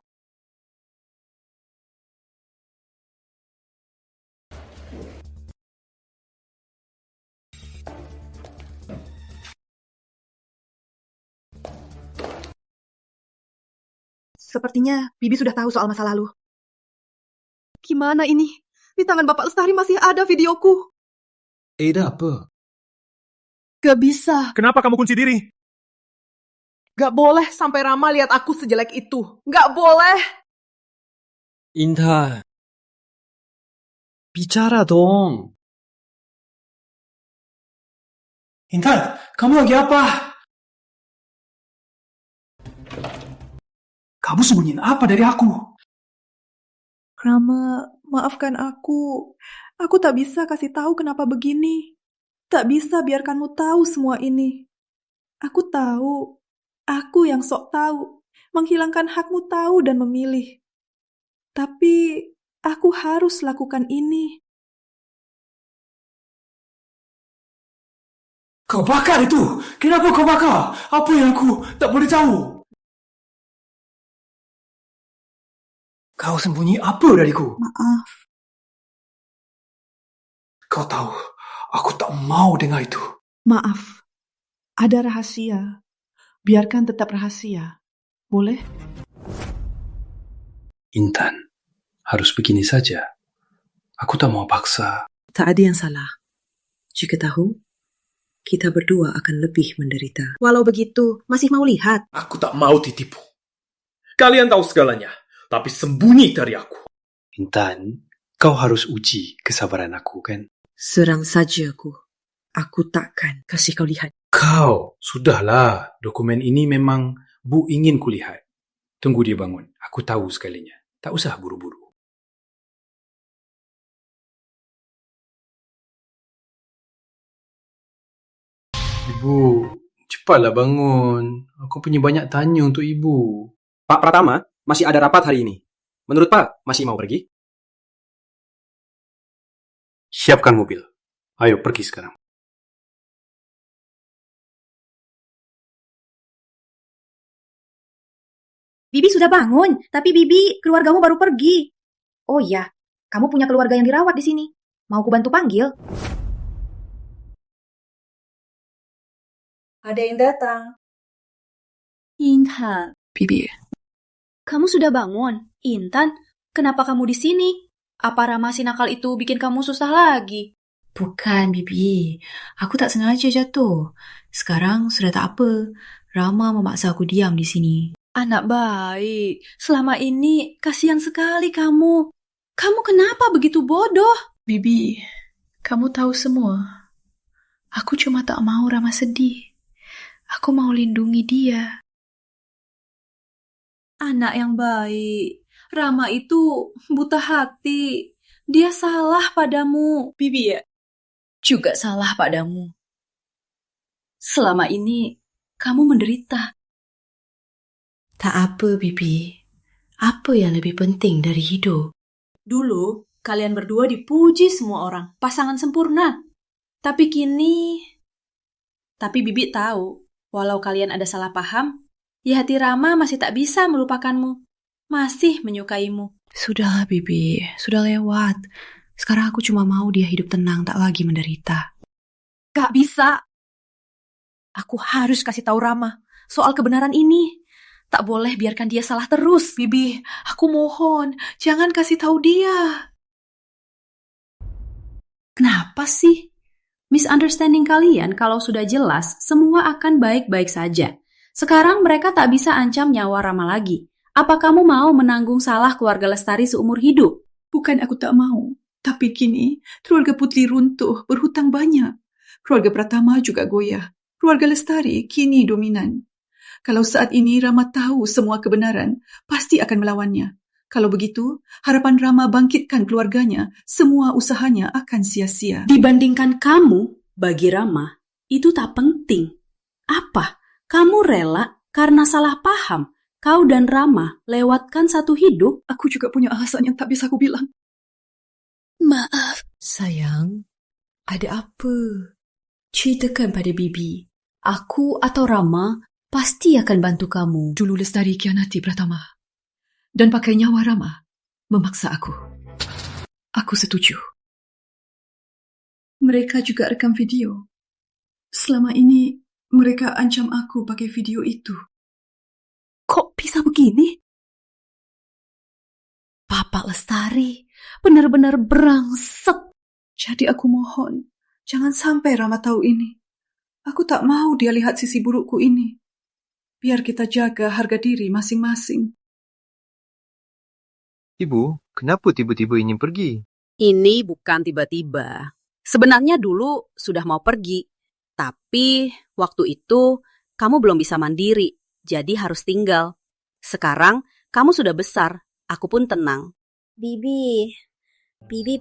Sepertinya Bibi sudah tahu soal masa lalu. Gimana ini? Di tangan Bapak Lestari masih ada videoku. Ada apa? Gak bisa. Kenapa kamu kunci diri? Gak boleh sampai Rama lihat aku sejelek itu. Gak boleh. Intan. Bicara dong. Intan, kamu lagi apa? Kamu sembunyiin apa dari aku? Rama, maafkan aku. Aku tak bisa kasih tahu kenapa begini. Tak bisa biarkanmu tahu semua ini. Aku tahu, aku yang sok tahu, menghilangkan hakmu tahu dan memilih. Tapi aku harus lakukan ini. Kau bakar itu! Kenapa kau bakar? Apa yang aku tak boleh tahu? Kau sembunyi apa dariku? Maaf. Kau tahu, aku tak mau dengar itu. Maaf. Ada rahasia. Biarkan tetap rahasia. Boleh? Intan, harus begini saja. Aku tak mau paksa. Tak ada yang salah. Jika tahu, kita berdua akan lebih menderita. Walau begitu, masih mau lihat? Aku tak mau ditipu. Kalian tahu segalanya, tapi sembunyi dari aku. Intan, kau harus uji kesabaran aku, kan? Serang saja aku. Aku takkan kasih kau lihat. Kau, sudahlah. Dokumen ini memang Bu ingin kulihat. Tunggu dia bangun. Aku tahu sekalinya. Tak usah buru-buru. Ibu, cepatlah bangun. Aku punya banyak tanya untuk ibu. Pak Pratama, masih ada rapat hari ini. Menurut Pak, masih mau pergi? Siapkan mobil. Ayo pergi sekarang. Bibi sudah bangun, tapi Bibi, keluargamu baru pergi. Oh iya, kamu punya keluarga yang dirawat di sini. Mau ku bantu panggil? Ada yang datang. Intan. Bibi. Kamu sudah bangun? Intan, kenapa kamu di sini? Apa Rama si nakal itu bikin kamu susah lagi? Bukan, Bibi. Aku tak sengaja jatuh. Sekarang sudah tak apa. Rama memaksa aku diam di sini. Anak baik, selama ini kasihan sekali kamu. Kamu kenapa begitu bodoh? Bibi, kamu tahu semua. Aku cuma tak mau Rama sedih. Aku mau lindungi dia. Anak yang baik, Rama itu buta hati. Dia salah padamu. Bibi ya, juga salah padamu. Selama ini kamu menderita. Tak apa, Bibi. Apa yang lebih penting dari hidup? Dulu, kalian berdua dipuji semua orang, pasangan sempurna. Tapi Bibi tahu, walau kalian ada salah paham, ya hati Rama masih tak bisa melupakanmu. Masih menyukaimu. Sudahlah, Bibi. Sudah lewat. Sekarang aku cuma mau dia hidup tenang, tak lagi menderita. Gak bisa. Aku harus kasih tahu Rama soal kebenaran ini. Tak boleh biarkan dia salah terus. Bibi, aku mohon, jangan kasih tahu dia. Kenapa sih? Misunderstanding kalian kalau sudah jelas, semua akan baik-baik saja. Sekarang mereka tak bisa ancam nyawa Rama lagi. Apa kamu mau menanggung salah keluarga Lestari seumur hidup? Bukan aku tak mau, tapi kini keluarga Putri runtuh, berhutang banyak. Keluarga Pratama juga goyah. Keluarga Lestari kini dominan. Kalau saat ini Rama tahu semua kebenaran, pasti akan melawannya. Kalau begitu, harapan Rama bangkitkan keluarganya, semua usahanya akan sia-sia. Dibandingkan kamu, bagi Rama, itu tak penting. Apa? Kamu rela karena salah paham, kau dan Rama lewatkan satu hidup? Aku juga punya alasan yang tak bisa aku bilang. Maaf. Sayang, ada apa? Ceritakan pada Bibi. Aku atau Rama pasti akan bantu kamu. Dulu Lestari khianati Pratama. Dan pakai nyawa Rama memaksa aku. Aku setuju. Mereka juga rekam video. Selama ini mereka ancam aku pakai video itu. Kok bisa begini? Bapak Lestari benar-benar berangsek. Jadi aku mohon, jangan sampai Rama tahu ini. Aku tak mau dia lihat sisi burukku ini. Biar kita jaga harga diri masing-masing. Ibu, kenapa tiba-tiba ingin pergi? Ini bukan tiba-tiba. Sebenarnya dulu sudah mau pergi. Tapi waktu itu kamu belum bisa mandiri, jadi harus tinggal. Sekarang Kamu sudah besar, aku pun tenang. Bibi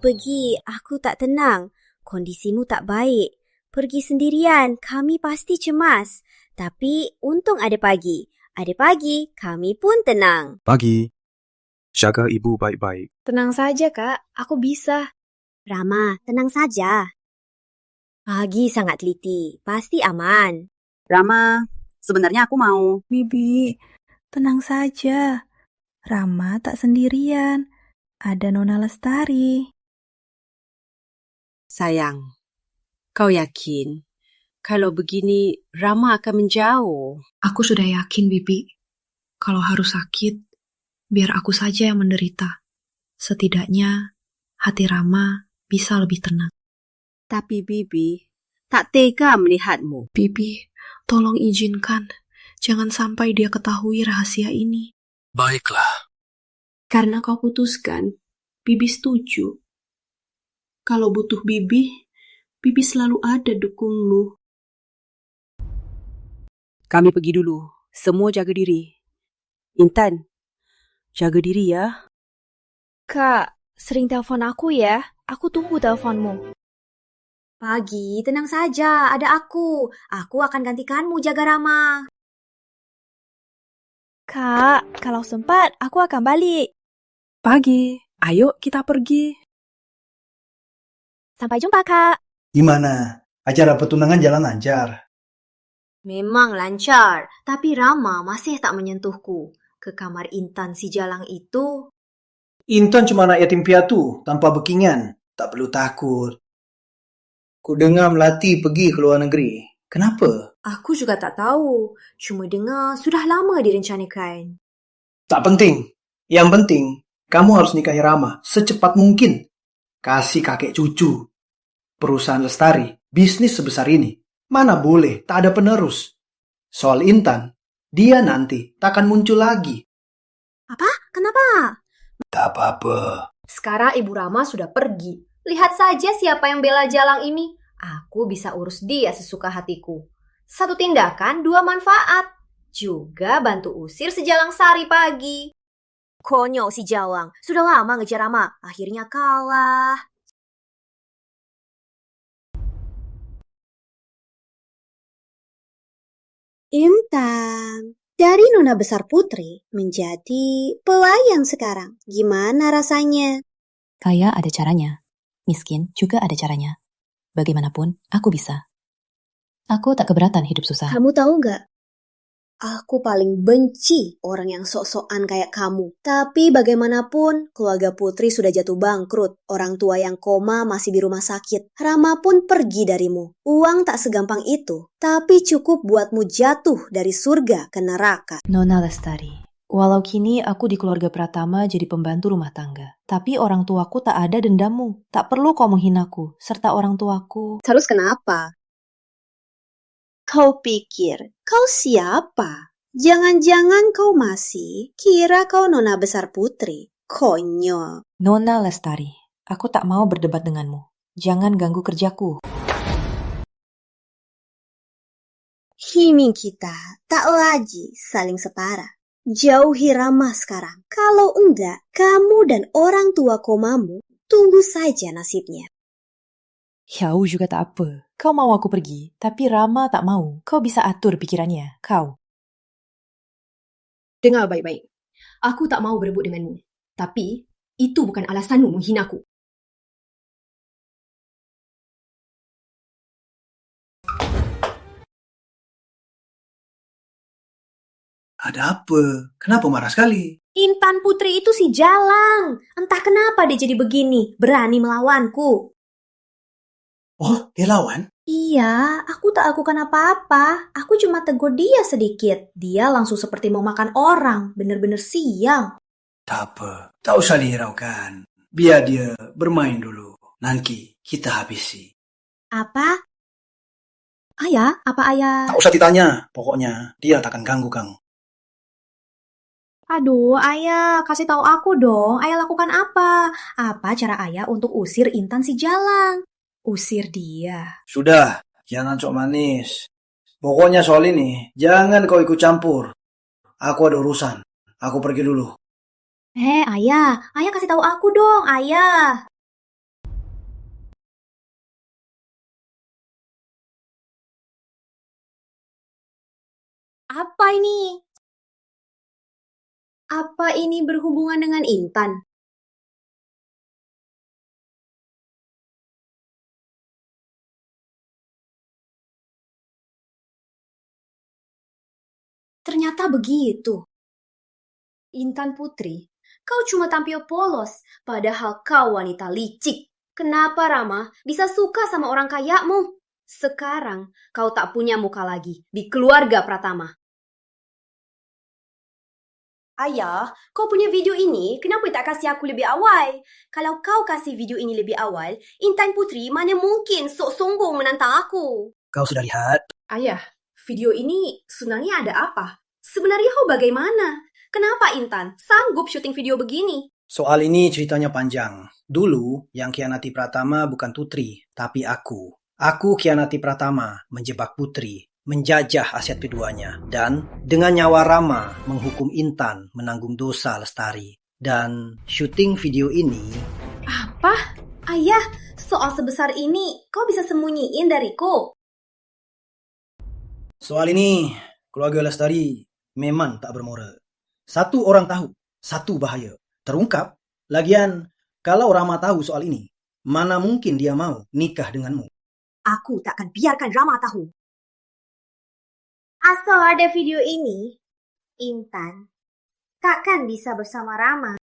pergi, aku tak tenang. Kondisimu tak baik. Pergi sendirian, kami pasti cemas. Tapi untung ada pagi. Ada pagi, kami pun tenang. Pagi. Jaga ibu baik-baik. Tenang saja, Kak. Aku bisa. Rama, tenang saja. Pagi sangat teliti. Pasti aman. Rama, sebenarnya aku mau. Bibi, tenang saja. Rama tak sendirian. Ada Nona Lestari. Sayang, kau yakin kalau begini Rama akan menjauh? Aku sudah yakin, Bibi. Kalau harus sakit, biar aku saja yang menderita. Setidaknya hati Rama bisa lebih tenang. Tapi Bibi, tak tega melihatmu. Bibi, tolong izinkan. Jangan sampai dia ketahui rahasia ini. Baiklah. Karena kau putuskan, Bibi setuju. Kalau butuh Bibi, Bibi selalu ada dukungmu. Kami pergi dulu. Semua jaga diri. Intan, jaga diri ya. Kak, sering telepon aku ya. Aku tunggu teleponmu. Pagi, tenang saja. Ada aku. Aku akan gantikanmu jaga Rama. Kak, kalau sempat, aku akan balik. Pagi, ayo kita pergi. Sampai jumpa, Kak. Gimana? Acara pertunangan jalan lancar? Memang lancar, tapi Rama masih tak menyentuhku. Ke kamar Intan si Jalang itu. Intan cuma anak yatim piatu, tanpa bekingan. Tak perlu takut. Ku dengar Melati pergi ke luar negeri. Kenapa? Aku juga tak tahu. Cuma dengar sudah lama direncanakan. Tak penting. Yang penting, kamu harus nikahi Rama secepat mungkin. Kasih kakek cucu. Perusahaan Lestari, bisnis sebesar ini. Mana boleh, tak ada penerus. Soal Intan, dia nanti tak akan muncul lagi. Apa? Kenapa? Tak apa-apa. Sekarang Ibu Rama sudah pergi. Lihat saja siapa yang bela Jalang ini. Aku bisa urus dia sesuka hatiku. Satu tindakan, dua manfaat. Juga bantu usir si Jalang Sari Pagi. Konyol si Jalang. Sudah lama ngejar Rama. Akhirnya kalah. Intan, dari Nona Besar Putri menjadi pelayan sekarang. Gimana rasanya? Kaya ada caranya. Miskin juga ada caranya. Bagaimanapun, aku bisa. Aku tak keberatan hidup susah. Kamu tahu nggak? Aku paling benci orang yang sok-sokan kayak kamu. Tapi bagaimanapun, keluarga Putri sudah jatuh bangkrut. Orang tua yang koma masih di rumah sakit. Rama pun pergi darimu. Uang tak segampang itu, tapi cukup buatmu jatuh dari surga ke neraka. Nona Lestari, walau kini aku di keluarga Pratama jadi pembantu rumah tangga. Tapi orang tuaku tak ada dendammu. Tak perlu kau menghinaku, serta orang tuaku. Terus kenapa? Kau pikir kau siapa? Jangan-jangan kau masih kira kau Nona Besar Putri. Konyol. Nona Lestari, aku tak mau berdebat denganmu. Jangan ganggu kerjaku. Himing kita tak lagi saling separa. Jauhi Rama sekarang. Kalau enggak, kamu dan orang tua komamu tunggu saja nasibnya. Kau juga tak apa. Kau mau aku pergi, tapi Rama tak mau. Kau bisa atur pikirannya, kau. Dengar baik-baik. Aku tak mau berebut denganmu. Tapi, itu bukan alasanmu menghinaku. Ada apa? Kenapa marah sekali? Intan Putri itu si Jalang. Entah kenapa dia jadi begini. Berani melawanku. Oh, dia lawan? Iya, aku tak lakukan apa-apa. Aku cuma tegur dia sedikit. Dia langsung seperti mau makan orang. Bener-bener sial. Tak apa. Tak usah dihiraukan. Biar dia bermain dulu. Nanti kita habisi. Apa? Ayah? Apa ayah? Tak usah ditanya. Pokoknya dia tak akan ganggu kamu. Aduh, ayah, kasih tahu aku dong. Ayah lakukan apa? Apa cara ayah untuk usir Intan si Jalang? Usir dia. Sudah, jangan sok manis. Pokoknya soal ini, jangan kau ikut campur. Aku ada urusan. Aku pergi dulu. Ayah kasih tahu aku dong, Ayah. Apa ini? Apa ini berhubungan dengan Intan? Ternyata begitu. Intan Putri, kau cuma tampil polos, padahal kau wanita licik. Kenapa Rama bisa suka sama orang kayamu? Sekarang kau tak punya muka lagi di keluarga Pratama. Ayah, kau punya video ini, kenapa tak kasih aku lebih awal? Kalau kau kasih video ini lebih awal, Intan Putri mana mungkin sok sombong menantang aku? Kau sudah lihat? Ayah, video ini sebenarnya ada apa? Sebenarnya kau bagaimana? Kenapa Intan sanggup syuting video begini? Soal ini ceritanya panjang. Dulu yang khianati Pratama bukan Putri, tapi aku. Aku khianati Pratama, menjebak Putri, menjajah aset keduanya, dan dengan nyawa Rama menghukum Intan menanggung dosa Lestari. Dan syuting video ini... Apa? Ayah, soal sebesar ini kau bisa sembunyiin dariku? Soal ini, keluarga Lestari memang tak bermoral. Satu orang tahu, satu bahaya. Terungkap, lagian kalau Rama tahu soal ini, mana mungkin dia mau nikah denganmu? Aku tak akan biarkan Rama tahu. Asal ada video ini, Intan takkan bisa bersama Rama.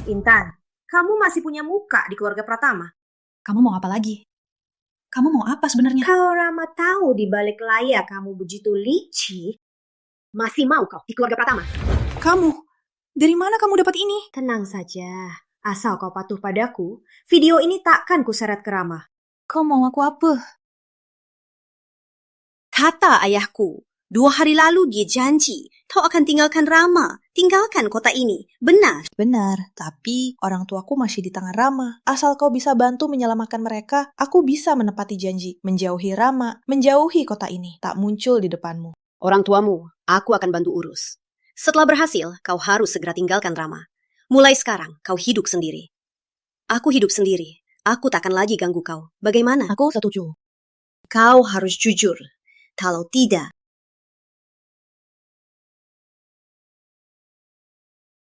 Intan, kamu masih punya muka di keluarga Pratama. Kamu mau apa lagi? Kamu mau apa sebenarnya? Kalau Rama tahu di balik layar kamu begitu licik, masih mau kau di keluarga Pratama? Kamu, dari mana kamu dapat ini? Tenang saja, asal kau patuh padaku, video ini takkan kuseret ke Rama. Kau mau aku apa? Kata ayahku, 2 hari lalu dia janji kau akan tinggalkan Rama, tinggalkan kota ini. Benar? Benar, tapi orang tuaku masih di tangan Rama. Asal kau bisa bantu menyelamatkan mereka, aku bisa menepati janji, menjauhi Rama, menjauhi kota ini, tak muncul di depanmu. Orang tuamu, aku akan bantu urus. Setelah berhasil, kau harus segera tinggalkan Rama. Mulai sekarang, kau hidup sendiri. Aku hidup sendiri. Aku takkan lagi ganggu kau. Bagaimana? Aku setuju. Kau harus jujur. Kalau tidak...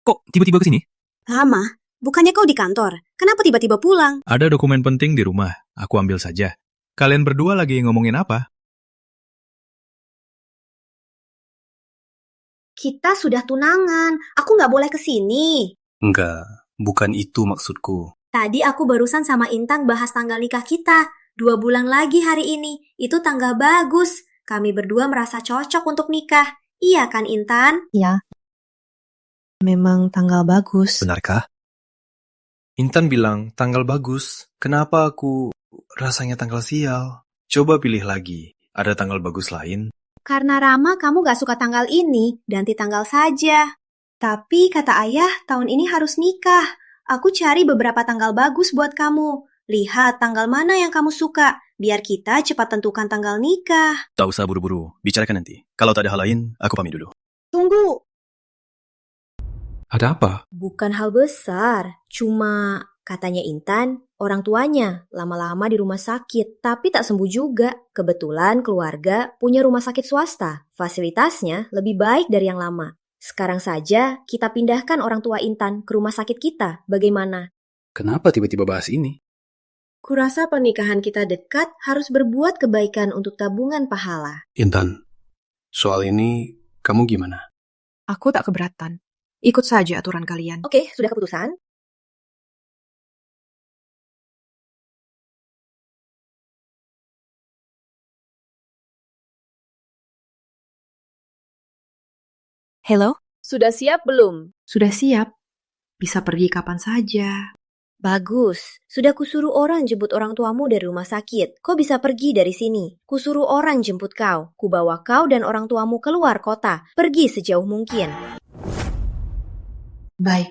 Kok tiba-tiba ke sini? Rama, bukannya kau di kantor? Kenapa tiba-tiba pulang? Ada dokumen penting di rumah. Aku ambil saja. Kalian berdua lagi ngomongin apa? Kita sudah tunangan. Aku nggak boleh ke sini. Enggak, bukan itu maksudku. Tadi aku barusan sama Intan bahas tanggal nikah kita. 2 bulan lagi hari ini. Itu tanggal bagus. Kami berdua merasa cocok untuk nikah. Iya kan, Intan? Iya. Memang tanggal bagus. Benarkah? Intan bilang tanggal bagus. Kenapa aku rasanya tanggal sial? Coba pilih lagi. Ada tanggal bagus lain? Karena Rama kamu gak suka tanggal ini, ganti tanggal saja. Tapi kata ayah tahun ini harus nikah. Aku cari beberapa tanggal bagus buat kamu. Lihat tanggal mana yang kamu suka, biar kita cepat tentukan tanggal nikah. Tak usah buru-buru, bicarakan nanti. Kalau tak ada hal lain, aku pamit dulu. Tunggu. Ada apa? Bukan hal besar, cuma katanya Intan, orang tuanya lama-lama di rumah sakit, tapi tak sembuh juga. Kebetulan keluarga punya rumah sakit swasta, fasilitasnya lebih baik dari yang lama. Sekarang saja kita pindahkan orang tua Intan ke rumah sakit kita, bagaimana? Kenapa tiba-tiba bahas ini? Kurasa pernikahan kita dekat harus berbuat kebaikan untuk tabungan pahala. Intan, soal ini kamu gimana? Aku tak keberatan. Ikut saja aturan kalian. Oke, sudah keputusan? Hello? Sudah siap belum? Sudah siap. Bisa pergi kapan saja. Bagus. Sudah kusuruh orang jemput orang tuamu dari rumah sakit. Kau bisa pergi dari sini. Kusuruh orang jemput kau. Kubawa kau dan orang tuamu keluar kota. Pergi sejauh mungkin. Baik.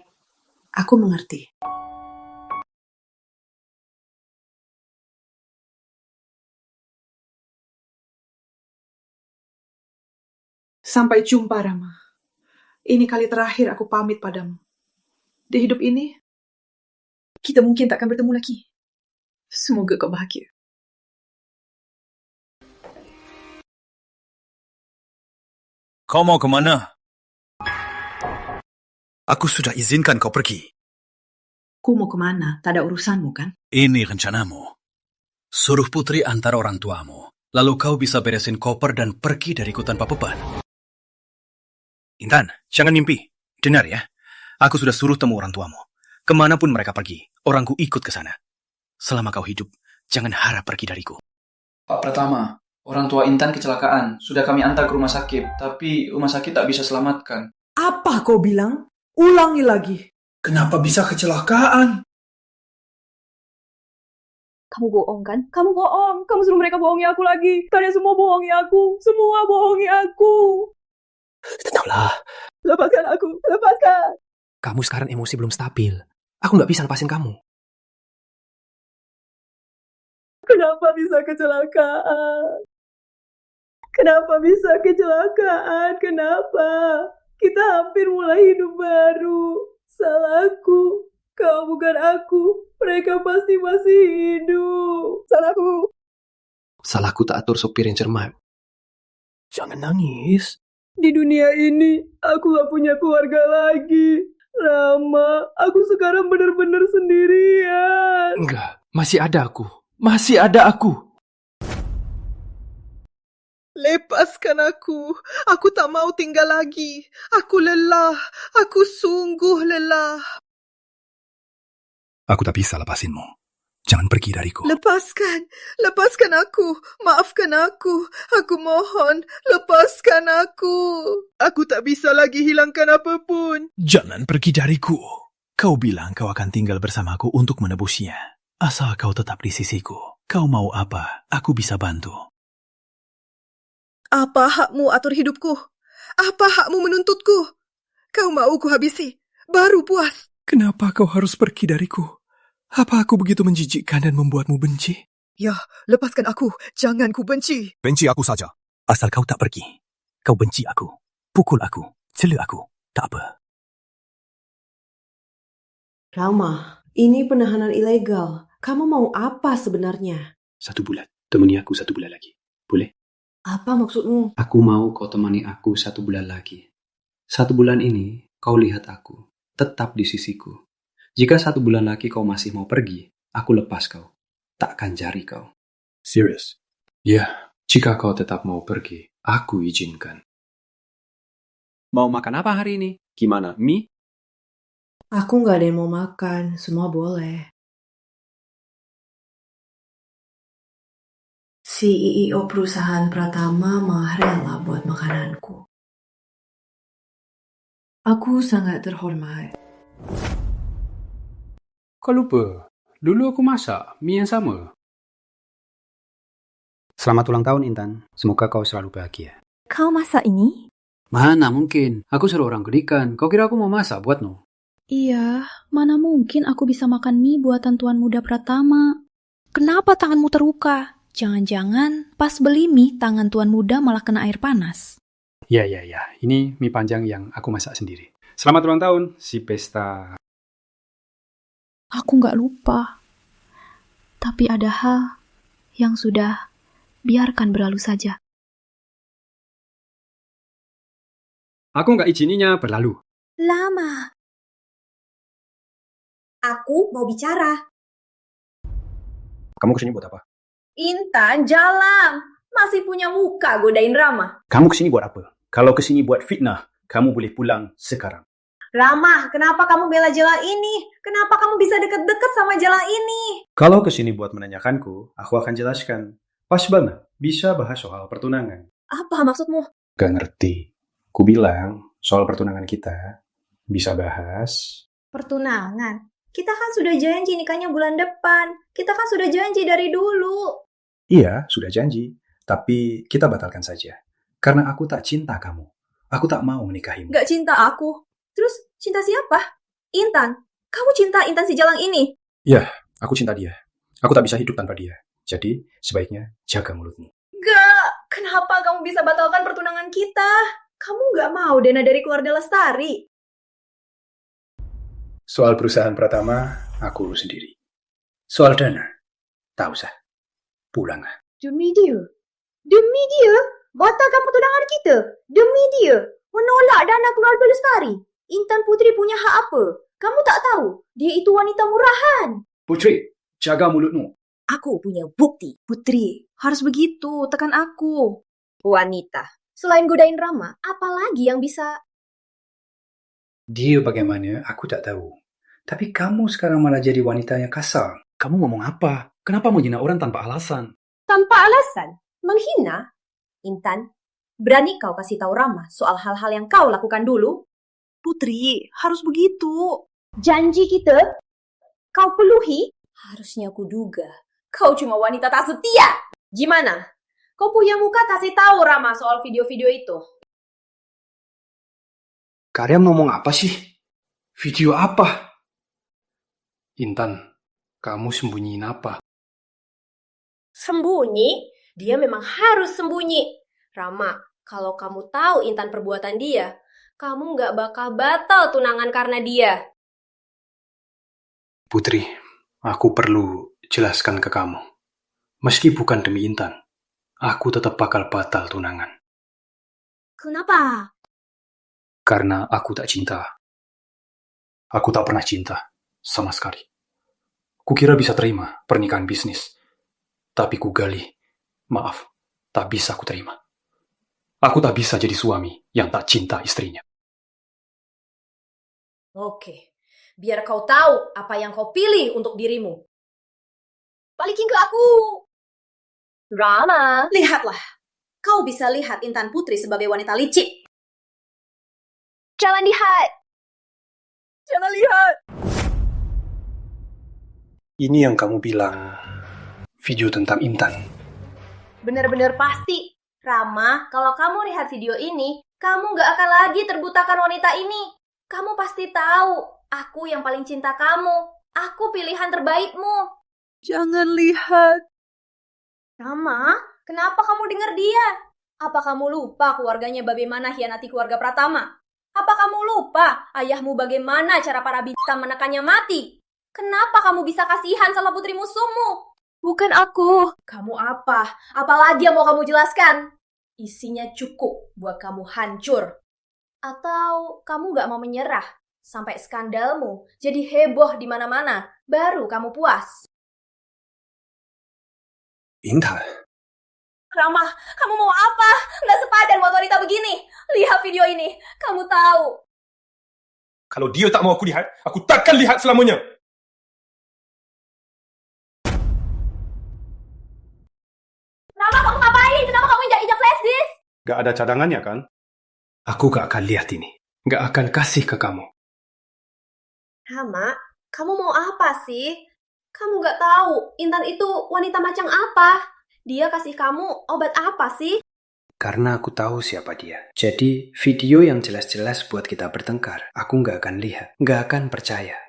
Aku mengerti. Sampai jumpa, Rama. ini kali terakhir aku pamit padamu. Di hidup ini, kita mungkin tak akan bertemu lagi. Semoga kau bahagia. Kau mau kemana? Aku sudah izinkan kau pergi. Ku mau kemana? Tak ada urusanmu kan? Ini rencanamu. Suruh Putri antar orang tuamu. Lalu kau bisa beresin koper dan pergi dari hutan Papeban. Intan, jangan mimpi. Dengar ya. Aku sudah suruh temu orang tuamu. Kemanapun mereka pergi, orangku ikut ke sana. Selama kau hidup, jangan harap pergi dariku. Pak Pratama, orang tua Intan kecelakaan. Sudah kami antar ke rumah sakit, tapi rumah sakit tak bisa selamatkan. Apa kau bilang? Ulangi lagi. Kenapa bisa kecelakaan? Kamu bohong kan? Kamu bohong. Kamu suruh mereka bohongi aku lagi. Kalian semua bohongi aku. Semua bohongi aku. Tenanglah. Lepaskan aku. Lepaskan. Kamu sekarang emosi belum stabil. Aku nggak bisa lepasin kamu. Kenapa bisa kecelakaan? Kenapa bisa kecelakaan? Kenapa? Kita hampir mulai hidup baru. Salahku. Kau bukan aku. Mereka pasti masih hidup. Salahku. Salahku tak atur sopir yang cermat. Jangan nangis. Di dunia ini, aku gak punya keluarga lagi. Rama, aku sekarang benar-benar sendirian. Enggak, masih ada aku. Masih ada aku. Lepaskan aku. Aku tak mau tinggal lagi. Aku lelah. Aku sungguh lelah. Aku tak bisa lepasinmu. Jangan pergi dariku. Lepaskan. Lepaskan aku. Maafkan aku. Aku mohon. Lepaskan aku. Aku tak bisa lagi hilangkan apapun. Jangan pergi dariku. Kau bilang kau akan tinggal bersamaku untuk menebusnya. Asal kau tetap di sisiku. Kau mau apa? Aku bisa bantu. Apa hakmu atur hidupku? Apa hakmu menuntutku? Kau mau ku habisi. Baru puas. Kenapa kau harus pergi dariku? Apa aku begitu menjijikkan dan membuatmu benci? Ya, lepaskan aku. Jangan ku benci. Benci aku saja. Asal kau tak pergi. Kau benci aku. Pukul aku. Cela aku. Tak apa. Rama, ini penahanan ilegal. Kamu mau apa sebenarnya? 1 bulan. Temani aku 1 bulan lagi. Boleh? Apa maksudmu? Aku mau kau temani aku 1 bulan lagi. 1 bulan ini, kau lihat aku. Tetap di sisiku. Jika 1 bulan lagi kau masih mau pergi, aku lepas kau. Tak akan cari kau. Serius? Ya, jika kau tetap mau pergi, aku izinkan. Mau makan apa hari ini? Gimana? Mie? Aku nggak ada yang mau makan. Semua boleh. CEO perusahaan Pratama malah rela buat makananku. Aku sangat terhormat. Kau lupa? Dulu aku masak mie yang sama. Selamat ulang tahun, Intan. Semoga kau selalu bahagia. Kau masak ini? Mana mungkin? Aku suruh orang belikan. Kau kira aku mau masak buatmu? Iya, mana mungkin aku bisa makan mie buatan Tuan Muda Pratama. Kenapa tanganmu terluka? Jangan-jangan pas beli mie, tangan Tuan Muda malah kena air panas. Ya. Ini mie panjang yang aku masak sendiri. Selamat ulang tahun, si pesta. Aku nggak lupa. Tapi ada hal yang sudah biarkan berlalu saja. Aku nggak izininya berlalu. Lama. Aku mau bicara. Kamu kesini buat apa? Intan, jalan. Masih punya muka godain Rama. Kamu kesini buat apa? Kalau kesini buat fitnah, kamu boleh pulang sekarang. Rama, kenapa kamu bela jala ini? Kenapa kamu bisa deket-deket sama jala ini? Kalau kesini buat menanyakanku, aku akan jelaskan. Pas banget, bisa bahas soal pertunangan. Apa maksudmu? Gak ngerti. Ku bilang, soal pertunangan kita, bisa bahas. Pertunangan? Kita kan sudah janji nikahnya bulan depan. Kita kan sudah janji dari dulu. Iya, sudah janji. Tapi kita batalkan saja. Karena aku tak cinta kamu. Aku tak mau menikahimu. Gak cinta aku. Terus cinta siapa? Intan. Kamu cinta Intan si Jalang ini? Ya, aku cinta dia. Aku tak bisa hidup tanpa dia. Jadi, sebaiknya jaga mulutmu. Gak. Kenapa kamu bisa batalkan pertunangan kita? Kamu nggak mau dana dari keluarga Lestari? Soal perusahaan Pratama, aku urus sendiri. Soal dana, tak usah. Pulang. Demi dia? Demi dia? Batalkan pertunangan kita? Demi dia? Menolak dana keluarga Lestari? Intan Putri punya hak apa? Kamu tak tahu? Dia itu wanita murahan. Putri, jaga mulutmu. Aku punya bukti. Putri, harus begitu. Tekan aku. Wanita. Selain godain Rama, apa lagi yang bisa... Dia bagaimana, aku tak tahu. Tapi kamu sekarang malah jadi wanita yang kasar. Kamu ngomong apa? Kenapa menghina orang tanpa alasan? Tanpa alasan? Menghina? Intan, berani kau kasih tahu Rama soal hal-hal yang kau lakukan dulu? Putri, harus begitu. Janji kita, kau penuhi? Harusnya aku duga. Kau cuma wanita tak setia. Gimana? Kau punya muka kasih tahu Rama soal video-video itu. Kalian ngomong apa sih? Video apa? Intan, kamu sembunyiin apa? Sembunyi? Dia memang harus sembunyi. Rama, kalau kamu tahu Intan perbuatan dia, kamu nggak bakal batal tunangan karena dia. Putri, aku perlu jelaskan ke kamu. Meski bukan demi Intan, aku tetap bakal batal tunangan. Kenapa? Karena aku tak cinta. Aku tak pernah cinta, sama sekali. Kukira bisa terima pernikahan bisnis. Tapi kugali, maaf, tak bisa ku terima. Aku tak bisa jadi suami yang tak cinta istrinya. Oke, biar kau tahu apa yang kau pilih untuk dirimu. Balikin ke aku. Rama, lihatlah. Kau bisa lihat Intan Putri sebagai wanita licik. Jangan lihat. Jangan lihat. Ini yang kamu bilang video tentang Intan. Benar-benar pasti. Rama, kalau kamu lihat video ini, kamu gak akan lagi terbutakan wanita ini. Kamu pasti tahu, aku yang paling cinta kamu. Aku pilihan terbaikmu. Jangan lihat. Rama, kenapa kamu dengar dia? Apa kamu lupa keluarganya bagaimana hianati keluarga Pratama? Apa kamu lupa ayahmu bagaimana cara para bintang menekannya mati? Kenapa kamu bisa kasihan sama putri musuhmu? Bukan aku. Kamu apa? Apalagi yang mau kamu jelaskan? Isinya cukup buat kamu hancur. Atau kamu gak mau menyerah sampai skandalmu jadi heboh di mana-mana, baru kamu puas? Intan. Rama, kamu mau apa? Nggak sepadan buat wanita begini. Lihat video ini, kamu tahu. Kalau dia tak mau aku lihat, aku takkan lihat selamanya. Rama, kamu ngapain? Kenapa kamu injak-injak flash disk? Gak ada cadangannya kan? Aku gak akan lihat ini. Gak akan kasih ke kamu. Rama, kamu mau apa sih? Kamu gak tahu Intan itu wanita macam apa? Dia kasih kamu obat apa sih? Karena aku tahu siapa dia. Jadi video yang jelas-jelas buat kita bertengkar, aku gak akan lihat. Gak akan percaya.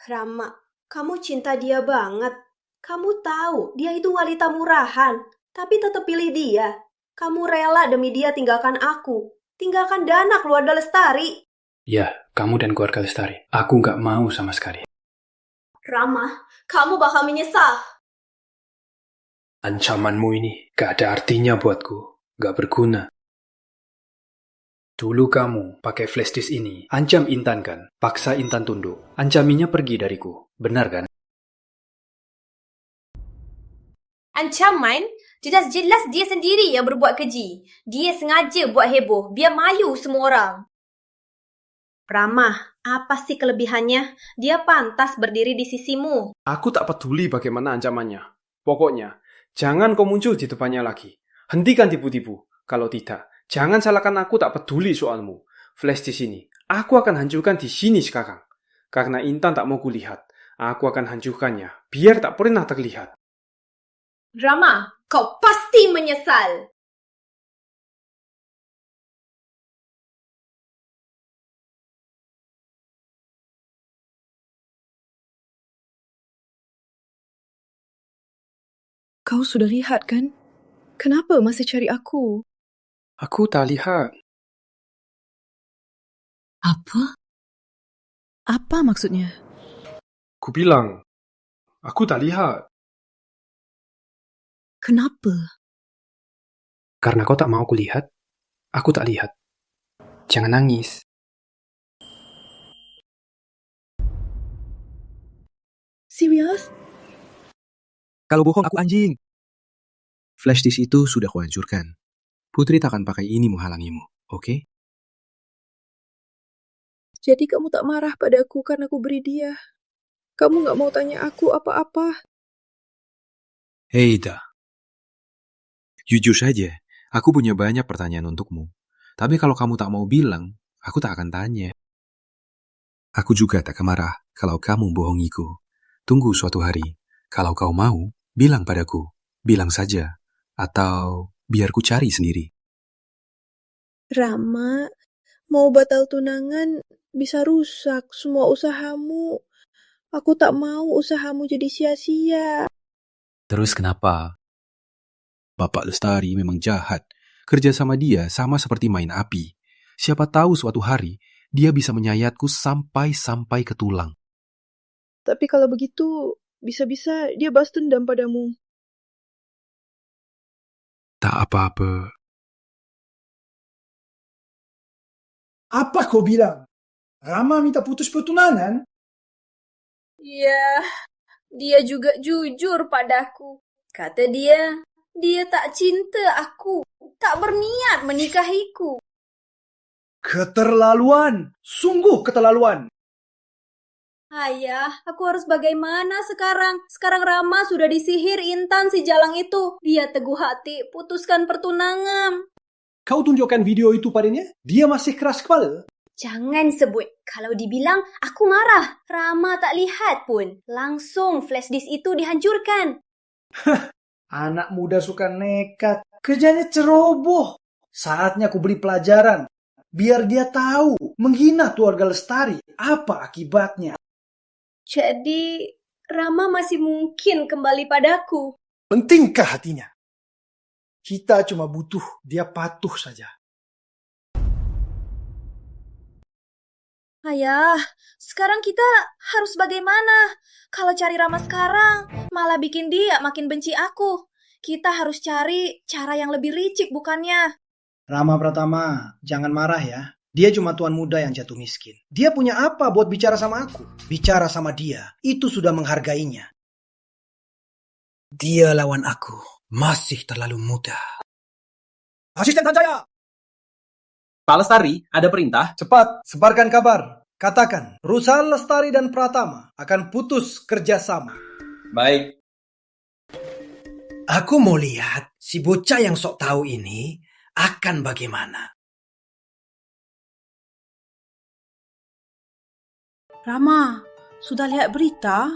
Rama, kamu cinta dia banget. Kamu tahu dia itu wanita murahan, tapi tetap pilih dia. Kamu rela demi dia tinggalkan aku. Tinggalkan dana keluarga Lestari. Ya, kamu dan keluarga Lestari. Aku gak mau sama sekali. Rama, kamu bakal menyesal. Ancamanmu ini gak ada artinya buatku. Gak berguna. Dulu kamu pakai flash disk ini, ancam Intan kan? Paksa Intan tunduk. Ancaminya pergi dariku. Benar kan? Ancaman? Jelas-jelas dia sendiri yang berbuat keji. Dia sengaja buat heboh, biar malu semua orang. Rama, apa sih kelebihannya? Dia pantas berdiri di sisimu. Aku tak peduli bagaimana ancamannya. Pokoknya, jangan kau muncul di depannya lagi. Hentikan tipu-tipu. Kalau tidak, jangan salahkan aku tak peduli soalmu. Flash di sini. Aku akan hancurkan di sini sekarang. Karena Intan tak mau kulihat. Aku akan hancurkannya, biar tak pernah terlihat. Rama, kau pasti menyesal. Kau sudah lihat kan? Kenapa masih cari aku? Aku tak lihat. Apa? Apa maksudnya? Ku bilang, aku tak lihat. Kenapa? Karena kau tak mau kulihat, aku tak lihat. Jangan nangis. Serius? Kalau bohong aku anjing. Flash disk itu sudah kuhancurkan. Putri tak akan pakai ini menghalangimu, oke? Jadi kamu tak marah padaku karena aku beri dia. Kamu gak mau tanya aku apa-apa. Hei, Ida. Jujur saja, aku punya banyak pertanyaan untukmu. Tapi kalau kamu tak mau bilang, aku tak akan tanya. Aku juga tak akan marah kalau kamu bohongiku. Tunggu suatu hari. Kalau kau mau, bilang padaku. Bilang saja. Atau biar ku cari sendiri. Rama, mau batal tunangan bisa rusak semua usahamu. Aku tak mau usahamu jadi sia-sia. Terus kenapa? Bapak Lestari memang jahat. Kerja sama dia sama seperti main api. Siapa tahu suatu hari, dia bisa menyayatku sampai ke tulang. Tapi kalau begitu, bisa-bisa dia balas dendam padamu. Tak apa-apa. Apa kau bilang? Rama minta putus pertunangan? Iya, dia juga jujur padaku. Kata dia tak cinta aku, tak berniat menikahiku. Keterlaluan! Sungguh keterlaluan! Ayah, aku harus bagaimana sekarang? Sekarang Rama sudah disihir Intan si Jalang itu. Dia teguh hati, putuskan pertunangan. Kau tunjukkan video itu padanya? Dia masih keras kepala. Jangan sebut. Kalau dibilang, aku marah. Rama tak lihat pun. Langsung flash disk itu dihancurkan. Anak muda suka nekat. Kerjanya ceroboh. Saatnya aku beri pelajaran. Biar dia tahu menghina keluarga Lestari. Apa akibatnya? Jadi, Rama masih mungkin kembali padaku. Pentingkah hatinya? Kita cuma butuh dia patuh saja. Ayah, sekarang kita harus bagaimana? Kalau cari Rama sekarang, malah bikin dia makin benci aku. Kita harus cari cara yang lebih licik bukannya? Rama Pratama, jangan marah ya. Dia cuma tuan muda yang jatuh miskin. Dia punya apa buat bicara sama aku? Bicara sama dia, itu sudah menghargainya. Dia lawan aku, masih terlalu muda. Asisten Sanjaya! Pak Lestari, ada perintah? Cepat, sebarkan kabar. Katakan, perusahaan Lestari dan Pratama akan putus kerjasama. Baik. Aku mau lihat si bocah yang sok tahu ini akan bagaimana. Rama, sudah lihat berita?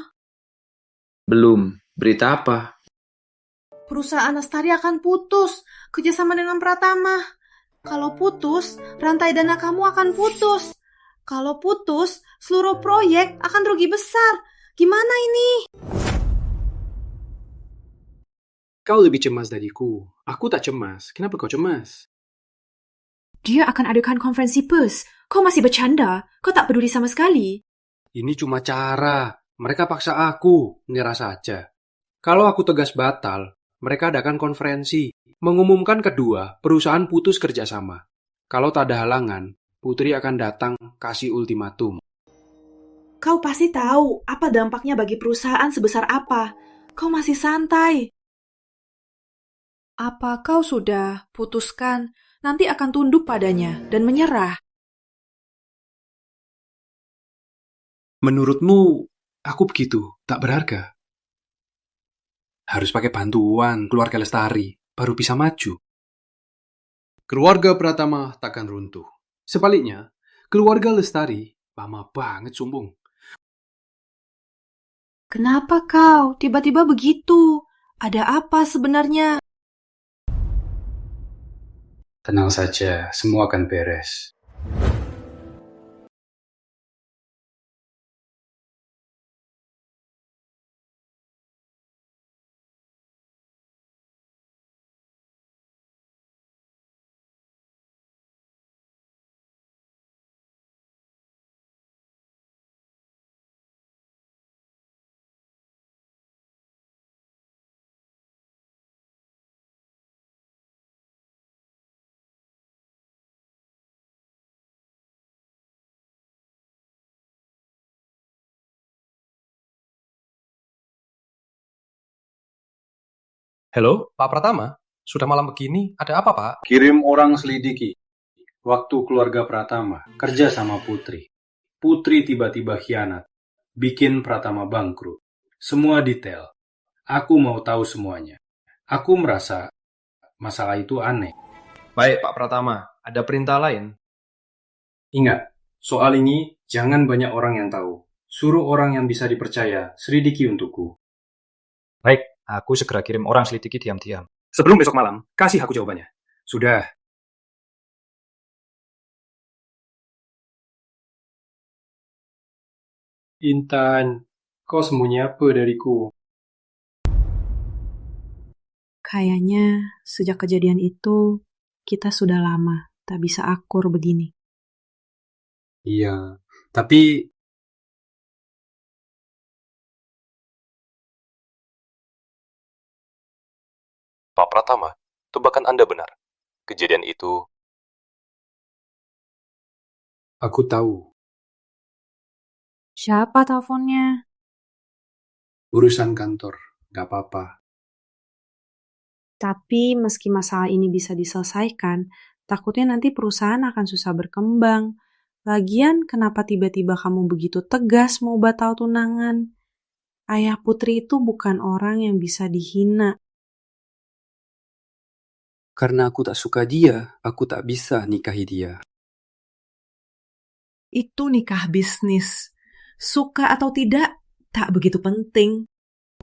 Belum. Berita apa? Perusahaan Lestari akan putus kerjasama dengan Pratama. Kalau putus, rantai dana kamu akan putus. Kalau putus, seluruh proyek akan rugi besar. Gimana ini? Kau lebih cemas dariku. Aku tak cemas. Kenapa kau cemas? Dia akan adakan konferensi pers. Kau masih bercanda? Kau tak peduli sama sekali? Ini cuma cara. Mereka paksa aku. Nyerah saja. Kalau aku tegas batal, mereka adakan konferensi. Mengumumkan kedua, perusahaan putus kerjasama. Kalau tak ada halangan, Putri akan datang kasih ultimatum. Kau pasti tahu apa dampaknya bagi perusahaan sebesar apa. Kau masih santai. Apa kau sudah putuskan nanti akan tunduk padanya dan menyerah? Menurutmu, aku begitu, tak berharga? Harus pakai bantuan keluarga Lestari, baru bisa maju. Keluarga Pratama takkan runtuh. Sebaliknya, keluarga Lestari lama banget sombong. Kenapa kau tiba-tiba begitu? Ada apa sebenarnya? Tenang saja, semua akan beres. Halo, Pak Pratama. Sudah malam begini, ada apa, Pak? Kirim orang selidiki. Waktu keluarga Pratama kerja sama Putri. Putri tiba-tiba khianat. Bikin Pratama bangkrut. Semua detail. Aku mau tahu semuanya. Aku merasa masalah itu aneh. Baik, Pak Pratama. Ada perintah lain? Ingat, soal ini jangan banyak orang yang tahu. Suruh orang yang bisa dipercaya selidiki untukku. Baik, aku segera kirim orang selidiki diam-diam. Sebelum besok malam, kasih aku jawabannya. Sudah. Intan, kau sembunyi apa dariku? Kayaknya sejak kejadian itu, kita sudah lama tak bisa akur begini. Iya, tapi Pak Pratama, tebakan Anda benar. Kejadian itu... Aku tahu. Siapa teleponnya? Urusan kantor, gak apa-apa. Tapi meski masalah ini bisa diselesaikan, takutnya nanti perusahaan akan susah berkembang. Lagian, kenapa tiba-tiba kamu begitu tegas mau batal tunangan? Ayah Putri itu bukan orang yang bisa dihina. Karena aku tak suka dia, aku tak bisa nikahi dia. Itu nikah bisnis. Suka atau tidak, tak begitu penting.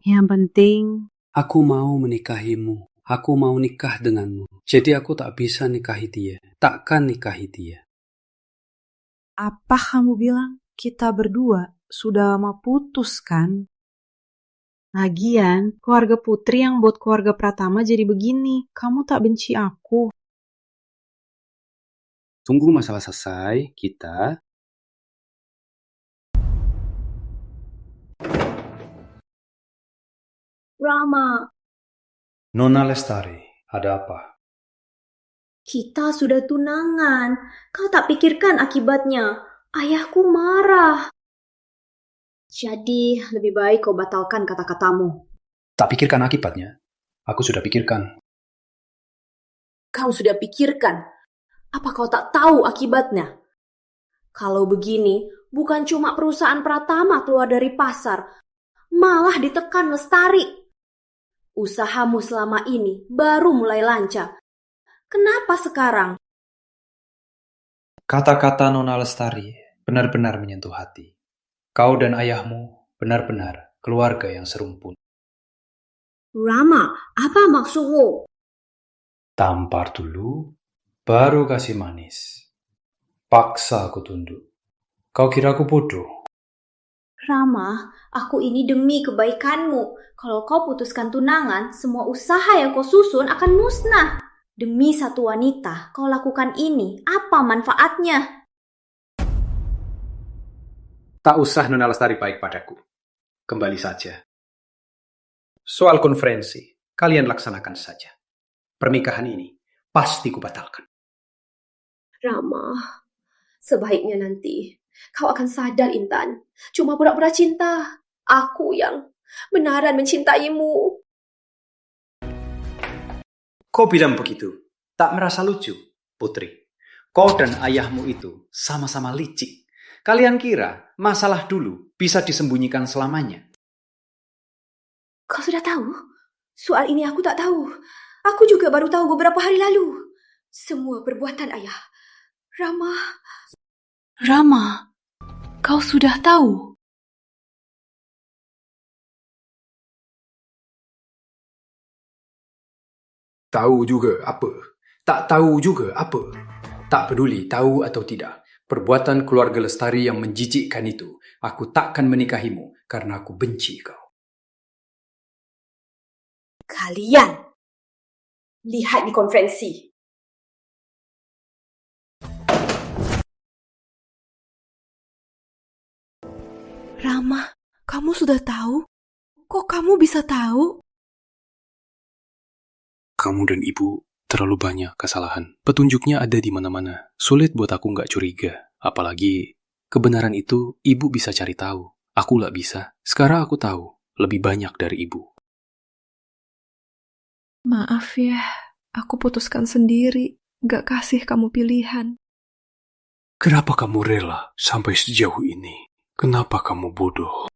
Yang penting, Aku mau menikahimu. Aku mau nikah denganmu. Jadi aku tak bisa nikahi dia. Takkan nikahi dia. apa kamu bilang? Kita berdua sudah lama putus kan? Lagian, keluarga Putri yang buat keluarga Pratama jadi begini. Kamu tak benci aku. Tunggu masalah selesai, kita... Rama, Nona Lestari, ada apa? kita sudah tunangan. Kau tak pikirkan akibatnya. Ayahku marah. Jadi, lebih baik kau batalkan kata-katamu. Tak pikirkan akibatnya. Aku sudah pikirkan. Kau sudah pikirkan? Apa kau tak tahu akibatnya? Kalau begini, bukan cuma perusahaan Pratama keluar dari pasar, malah ditekan Lestari. Usahamu selama ini baru mulai lancar. Kenapa sekarang? Kata-kata Nona Lestari benar-benar menyentuh hati. Kau dan ayahmu benar-benar keluarga yang serumpun. Rama, apa maksudmu? Tampar dulu, baru kasih manis. Paksa aku tunduk. Kau kira aku bodoh? Rama, aku ini demi kebaikanmu. Kalau kau putuskan tunangan, semua usaha yang kau susun akan musnah. Demi satu wanita, kau lakukan ini. Apa manfaatnya? Tak usah Nona Lestari baik padaku. Kembali saja. Soal konferensi, kalian laksanakan saja. Pernikahan ini pasti kubatalkan. Rama, sebaiknya nanti kau akan sadar, Intan. Cuma pura-pura cinta. Aku yang benaran mencintaimu. Kau bilang begitu, tak merasa lucu, Putri. Kau dan ayahmu itu sama-sama licik. Kalian kira masalah dulu bisa disembunyikan selamanya? Kau sudah tahu? Soal ini aku tak tahu. Aku juga baru tahu beberapa hari lalu. Semua perbuatan ayah. Rama, kau sudah tahu? Tahu juga apa? Tak tahu juga apa? Tak peduli tahu atau tidak. Perbuatan keluarga Lestari yang menjijikkan itu, aku takkan menikahimu karena aku benci kau. Kalian lihat di konferensi. Rama, kamu sudah tahu? Kok kamu bisa tahu? Kamu dan ibu terlalu banyak kesalahan. Petunjuknya ada di mana-mana. Sulit buat aku nggak curiga. Apalagi kebenaran itu ibu bisa cari tahu. Aku nggak bisa. Sekarang aku tahu lebih banyak dari ibu. Maaf ya, aku putuskan sendiri. Gak kasih kamu pilihan. Kenapa kamu rela sampai sejauh ini? Kenapa kamu bodoh?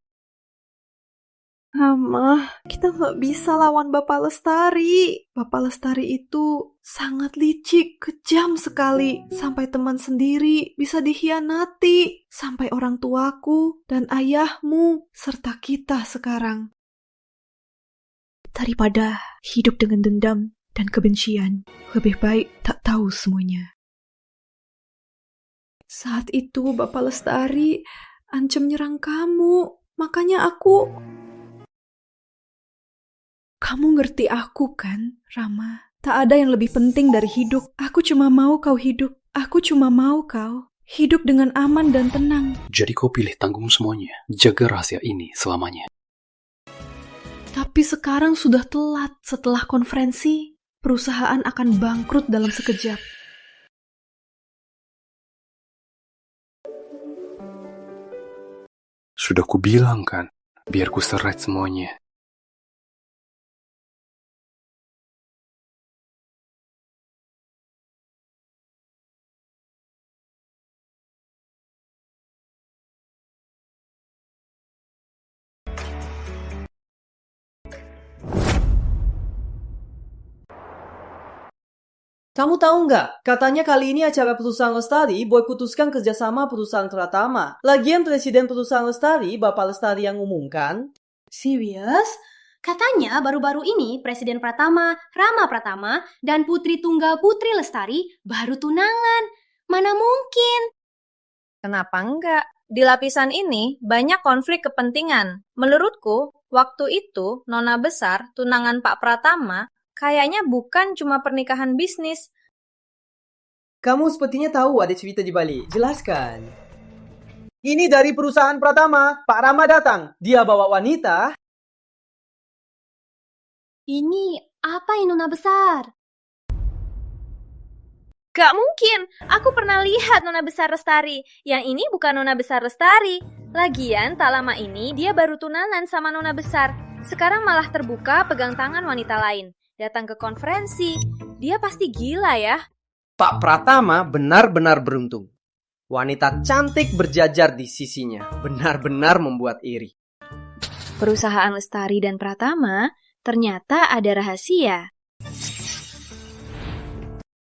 Mama, kita gak bisa lawan Bapak Lestari. Bapak Lestari itu sangat licik, kejam sekali. Sampai teman sendiri bisa dikhianati. Sampai orang tuaku dan ayahmu, serta kita sekarang. Daripada hidup dengan dendam dan kebencian, lebih baik tak tahu semuanya. Saat itu Bapak Lestari ancam nyerang kamu. Makanya aku... Kamu ngerti aku kan, Rama? Tak ada yang lebih penting dari hidup. Aku cuma mau kau hidup. Aku cuma mau kau hidup dengan aman dan tenang. Jadi kau pilih tanggung semuanya. Jaga rahasia ini selamanya. Tapi sekarang sudah telat. Setelah konferensi, perusahaan akan bangkrut dalam sekejap. Sudah kubilang kan, biar ku seret semuanya. Kamu tahu nggak? Katanya kali ini acara perusahaan Lestari boy putuskan kerjasama perusahaan Pratama. Lagian presiden perusahaan Lestari, Bapak Lestari yang umumkan. Serius? Katanya baru-baru ini Presiden Pratama, Rama Pratama, dan Putri Tunggal Putri Lestari baru tunangan. Mana mungkin? Kenapa enggak? Di lapisan ini banyak konflik kepentingan. Menurutku, waktu itu Nona Besar, tunangan Pak Pratama, kayaknya bukan cuma pernikahan bisnis. Kamu sepertinya tahu ada cerita di balik. Jelaskan. Ini dari perusahaan Pratama. Pak Rama datang. Dia bawa wanita. Ini apa ini Nona Besar? Gak mungkin, aku pernah lihat Nona Besar Lestari. Yang ini bukan Nona Besar Lestari. Lagian, tak lama ini dia baru tunangan sama Nona Besar. Sekarang malah terbuka pegang tangan wanita lain. Datang ke konferensi, dia pasti gila ya. Pak Pratama benar-benar beruntung. Wanita cantik berjajar di sisinya. Benar-benar membuat iri. Perusahaan Lestari dan Pratama ternyata ada rahasia.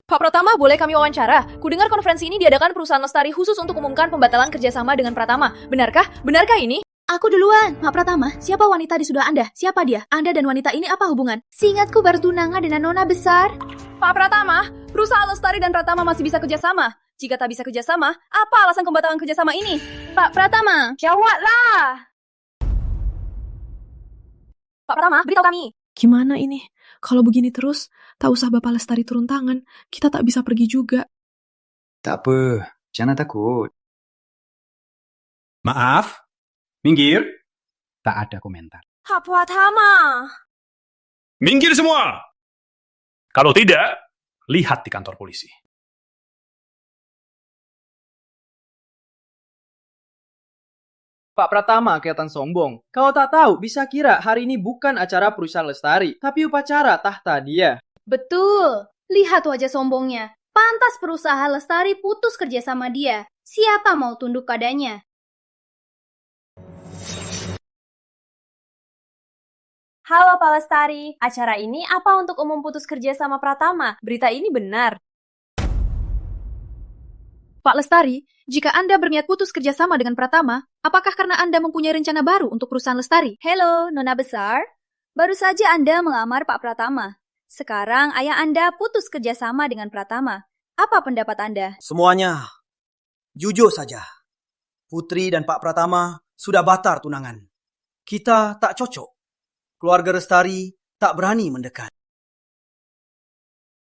Pak Pratama, boleh kami wawancara? Kudengar konferensi ini diadakan perusahaan Lestari khusus untuk umumkan pembatalan kerjasama dengan Pratama. Benarkah? Benarkah ini? Aku duluan, Pak Pratama. Siapa wanita di sebelah Anda? Siapa dia? Anda dan wanita ini apa hubungan? Seingatku baru tunangan dengan Nona Besar. Pak Pratama, perusahaan Lestari dan Pratama masih bisa kerjasama. Jika tak bisa kerjasama, apa alasan pembatalan kerjasama ini? Pak Pratama, jawablah. Pak Pratama, beritahu kami. Gimana ini? Kalau begini terus, tak usah Bapak Lestari turun tangan. Kita tak bisa pergi juga. Tak apa, jangan takut. Maaf, minggir. Tak ada komentar. Pak Pratama. Minggir semua. Kalau tidak, lihat di kantor polisi. Pak Pratama kelihatan sombong. Kau tak tahu, bisa kira hari ini bukan acara perusahaan Lestari, tapi upacara tahta dia. Betul. Lihat wajah sombongnya. Pantas perusahaan Lestari putus kerja sama dia. Siapa mau tunduk padanya? Halo Pak Lestari, acara ini apa untuk umum putus kerja sama Pratama? Berita ini benar. Pak Lestari, jika Anda berniat putus kerjasama dengan Pratama, apakah karena Anda mempunyai rencana baru untuk perusahaan Lestari? Halo, Nona Besar. Baru saja Anda melamar Pak Pratama. Sekarang ayah Anda putus kerjasama dengan Pratama. Apa pendapat Anda? Semuanya, jujur saja. Putri dan Pak Pratama sudah batal tunangan. Kita tak cocok. Keluarga Lestari tak berani mendekat.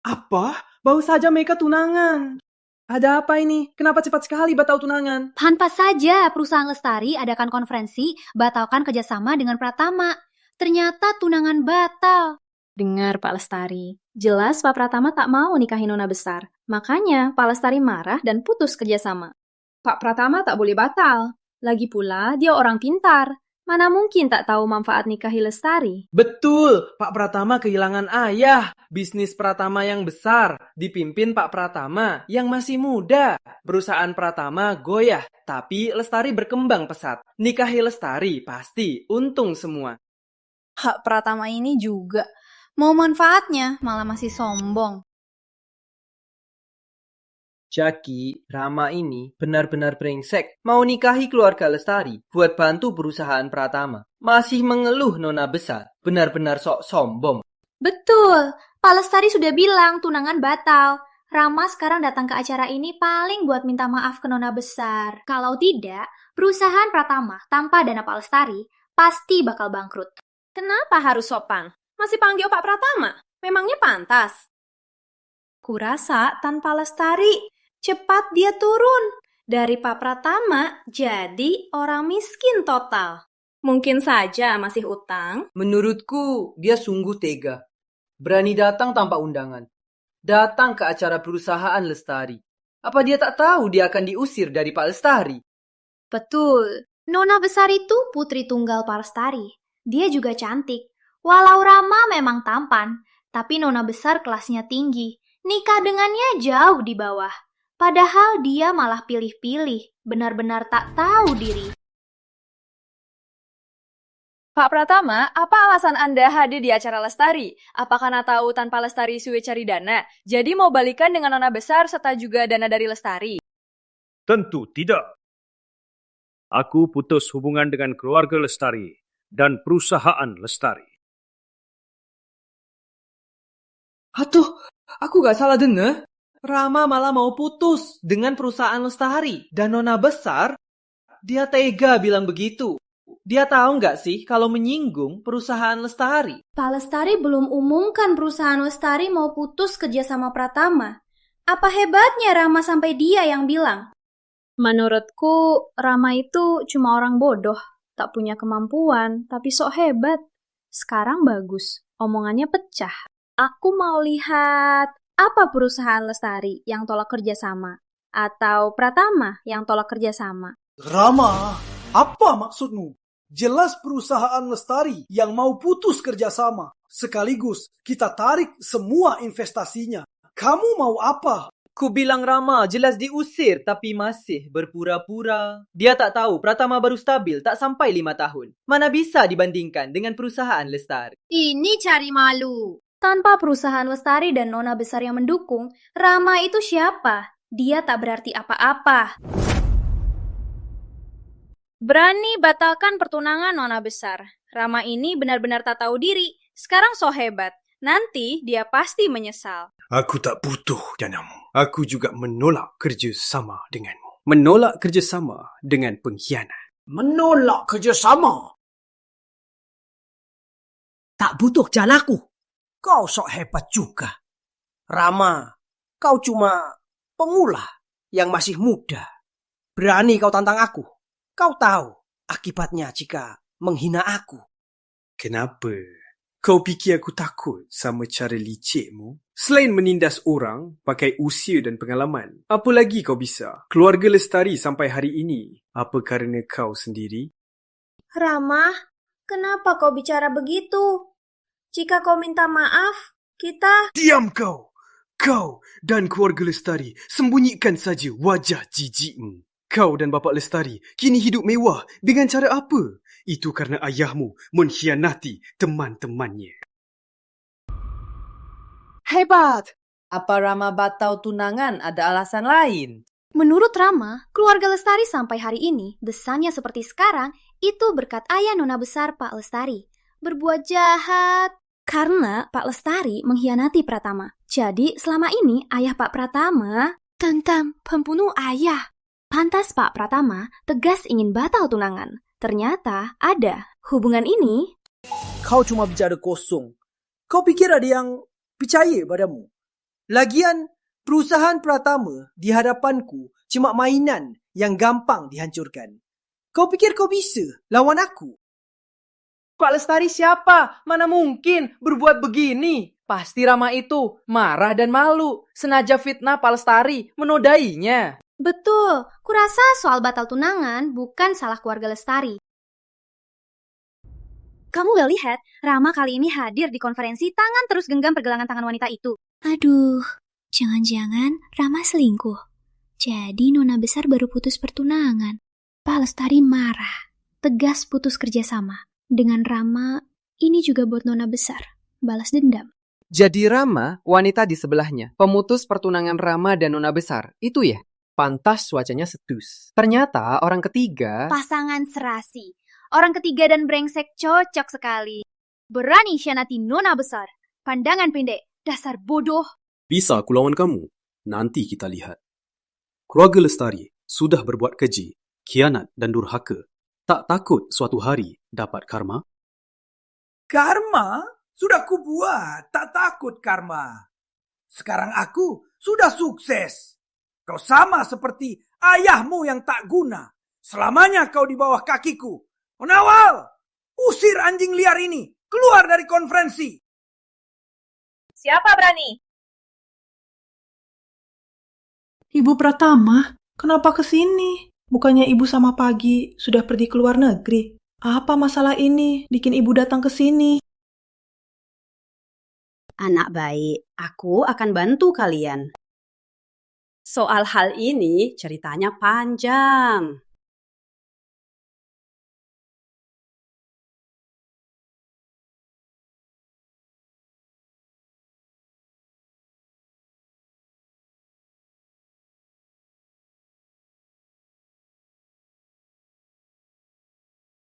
Apa? Baru saja mereka tunangan. Ada apa ini? Kenapa cepat sekali batal tunangan? Pantas saja perusahaan Lestari adakan konferensi batalkan kerjasama dengan Pratama. Ternyata tunangan batal. Dengar Pak Lestari, jelas Pak Pratama tak mau nikahi Nona Besar. Makanya Pak Lestari marah dan putus kerjasama. Pak Pratama tak boleh batal. Lagi pula dia orang pintar. Mana mungkin tak tahu manfaat nikahi Lestari? Betul, Pak Pratama kehilangan ayah. Bisnis Pratama yang besar dipimpin Pak Pratama yang masih muda. Perusahaan Pratama goyah, tapi Lestari berkembang pesat. Nikahi Lestari pasti untung semua. Hak Pratama ini juga. Mau manfaatnya, malah masih sombong. Jaki, Rama ini benar-benar brengsek. Mau nikahi keluarga Lestari buat bantu perusahaan Pratama. Masih mengeluh nona besar. Benar-benar sok sombong. Betul, Pak Lestari sudah bilang tunangan batal. Rama sekarang datang ke acara ini paling buat minta maaf ke nona besar. Kalau tidak, perusahaan Pratama tanpa dana Pak Lestari pasti bakal bangkrut. Kenapa harus sopan? Masih panggil Pak Pratama? Memangnya pantas? Kurasa tanpa Lestari, cepat dia turun. Dari Pak Pratama jadi orang miskin total. Mungkin saja masih utang. Menurutku, dia sungguh tega. Berani datang tanpa undangan. Datang ke acara perusahaan Lestari. Apa dia tak tahu dia akan diusir dari Pak Lestari? Betul, nona besar itu putri tunggal Pak Lestari. Dia juga cantik. Walau Rama memang tampan, tapi nona besar kelasnya tinggi. Nikah dengannya jauh di bawah. Padahal dia malah pilih-pilih, benar-benar tak tahu diri. Pak Pratama, apa alasan Anda hadir di acara Lestari? Apa karena tahu tanpa Lestari suwe cari dana? Jadi mau balikan dengan nona besar serta juga dana dari Lestari? Tentu tidak. Aku putus hubungan dengan keluarga Lestari dan perusahaan Lestari. Atuh, aku gak salah dengar. Rama malah mau putus dengan perusahaan Lestari. Dan nona besar, dia tega bilang begitu. Dia tahu nggak sih kalau menyinggung perusahaan Lestari? Pak Lestari belum umumkan perusahaan Lestari mau putus kerja sama Pratama. Apa hebatnya Rama sampai dia yang bilang? Menurutku, Rama itu cuma orang bodoh. Tak punya kemampuan, tapi sok hebat. Sekarang bagus, omongannya pecah. Aku mau lihat apa perusahaan Lestari yang tolak kerjasama. Atau Pratama yang tolak kerjasama. Rama, apa maksudmu? Jelas perusahaan Lestari yang mau putus kerjasama. Sekaligus kita tarik semua investasinya. Kamu mau apa? Ku bilang Rama jelas diusir tapi masih berpura-pura. Dia tak tahu Pratama baru stabil tak sampai 5 tahun. Mana bisa dibandingkan dengan perusahaan Lestari. Ini cari malu. Tanpa perusahaan Lestari dan nona besar yang mendukung, Rama itu siapa? Dia tak berarti apa-apa. Berani batalkan pertunangan nona besar. Rama ini benar-benar tak tahu diri. Sekarang so hebat. Nanti dia pasti menyesal. Aku tak butuh danamu. Aku juga menolak kerjasama denganmu. Menolak kerjasama dengan pengkhianat. Menolak kerjasama. Tak butuh jalaku. Kau sok hebat juga. Rama, kau cuma pemula yang masih muda. Berani kau tantang aku. Kau tahu akibatnya jika menghina aku. Kenapa? Kau fikir aku takut sama cara licikmu? Selain menindas orang pakai usia dan pengalaman, apa lagi kau bisa? Keluarga Lestari sampai hari ini, apa kerana kau sendiri? Rama, kenapa kau bicara begitu? Jika kau minta maaf, kita... Diam kau! Kau dan keluarga Lestari sembunyikan saja wajah jijikmu. Kau dan Bapak Lestari kini hidup mewah dengan cara apa? Itu karena ayahmu mengkhianati teman-temannya. Hebat! Apa Rama batal tunangan ada alasan lain? Menurut Rama, keluarga Lestari sampai hari ini, besarnya seperti sekarang, itu berkat ayah nona besar Pak Lestari. Berbuat jahat. Karena Pak Lestari mengkhianati Pratama. Jadi selama ini ayah Pak Pratama tentang pembunuh ayah. Pantas Pak Pratama tegas ingin batal tunangan. Ternyata ada hubungan ini. Kau cuma bicara kosong. Kau pikir ada yang percaya padamu? Lagian, perusahaan Pratama di hadapanku cuma mainan yang gampang dihancurkan. Kau pikir kau bisa lawan aku? Pak Lestari siapa? Mana mungkin berbuat begini? Pasti Rama itu marah dan malu. Sengaja fitnah Pak Lestari menodainya. Betul, kurasa soal batal tunangan bukan salah keluarga Lestari. Kamu gak lihat? Rama kali ini hadir di konferensi tangan terus genggam pergelangan tangan wanita itu. Aduh, jangan-jangan Rama selingkuh. Jadi Nona Besar baru putus pertunangan. Pak Lestari marah, tegas putus kerjasama. Dengan Rama, ini juga buat Nona Besar, balas dendam. Jadi Rama, wanita di sebelahnya, pemutus pertunangan Rama dan Nona Besar, itu ya? Pantas wajahnya sedus. Ternyata orang ketiga... Pasangan serasi. Orang ketiga dan brengsek cocok sekali. Berani syianati Nona Besar. Pandangan pendek, dasar bodoh. Bisa aku lawan kamu? Nanti kita lihat. Keluarga Lestari sudah berbuat keji, khianat dan durhaka. Tak takut suatu hari dapat karma? Karma? Sudah kubuat, tak takut karma. Sekarang aku sudah sukses. Kau sama seperti ayahmu yang tak guna. Selamanya kau di bawah kakiku. Menawal! Usir anjing liar ini. Keluar dari konferensi. Siapa berani? Ibu Pratama, kenapa ke sini? Bukannya ibu sama Pagi sudah pergi ke luar negeri? Apa masalah ini bikin ibu datang ke sini? Anak baik, aku akan bantu kalian. Soal hal ini ceritanya panjang.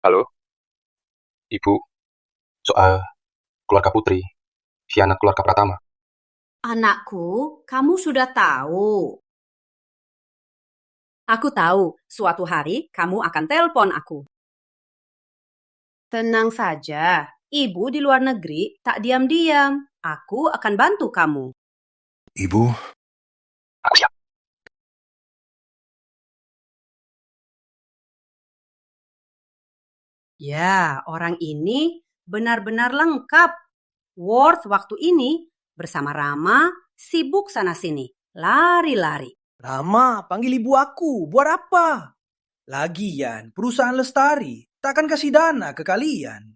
Halo, Ibu. Soal keluarga Putri, khianat keluarga Pratama. Anakku, kamu sudah tahu. Aku tahu, suatu hari kamu akan telepon aku. Tenang saja, ibu di luar negeri tak diam-diam. Aku akan bantu kamu. Ibu, aku siap. Ya, orang ini benar-benar lengkap. Worth waktu ini bersama Rama sibuk sana-sini, lari-lari. Rama, panggil ibu aku. Buat apa? Lagian, perusahaan Lestari takkan kasih dana ke kalian.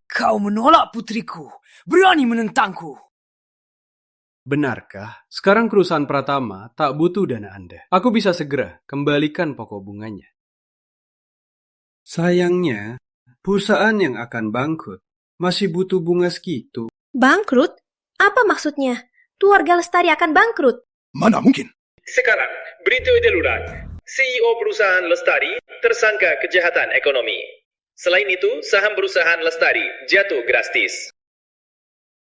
Kau menolak putriku, berani menentangku. Benarkah sekarang perusahaan Pratama tak butuh dana Anda? Aku bisa segera kembalikan pokok bunganya. Sayangnya, perusahaan yang akan bangkrut masih butuh bunga segitu. Bangkrut? Apa maksudnya? Keluarga Lestari akan bangkrut? Mana mungkin? Sekarang, berita darurat. CEO perusahaan Lestari tersangka kejahatan ekonomi. Selain itu, saham perusahaan Lestari jatuh drastis.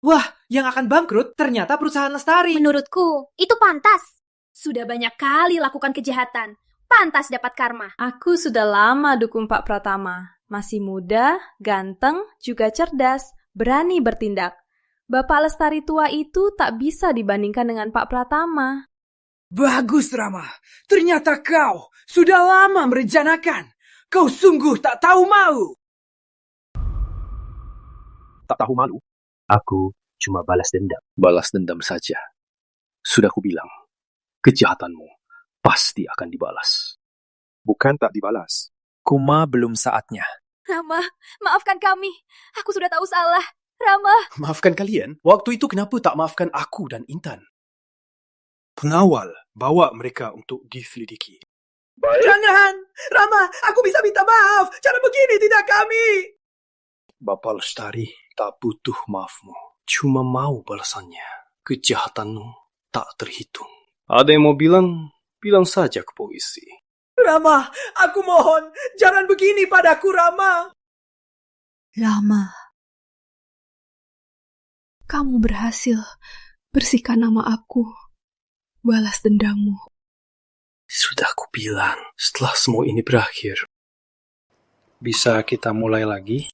Wah, yang akan bangkrut ternyata perusahaan Lestari. Menurutku, itu pantas. Sudah banyak kali lakukan kejahatan. Pantas dapat karma. Aku sudah lama dukung Pak Pratama. Masih muda, ganteng, juga cerdas, berani bertindak. Bapak Lestari tua itu tak bisa dibandingkan dengan Pak Pratama. Bagus, Rama. Ternyata kau sudah lama merencanakan. Kau sungguh tak tahu malu. Tak tahu malu? Aku cuma balas dendam. Balas dendam saja. Sudah kubilang, kejahatanmu pasti akan dibalas. Bukan tak dibalas. Kuma belum saatnya. Rama, maafkan kami. Aku sudah tahu salah. Rama. Maafkan kalian? Waktu itu kenapa tak maafkan aku dan Intan? Pengawal bawa mereka untuk diselidiki. Jangan! Rama, aku bisa minta maaf. Cara begini tidak kami. Bapak Lestari tak butuh maafmu. Cuma mau balasannya. Kejahatanmu tak terhitung. Ada yang mau bilang saja ke polisi. Rama, aku mohon. Jangan begini padaku, Rama. Rama, kamu berhasil bersihkan nama aku. Balas dendammu. Sudah aku bilang, setelah semua ini berakhir, bisa kita mulai lagi?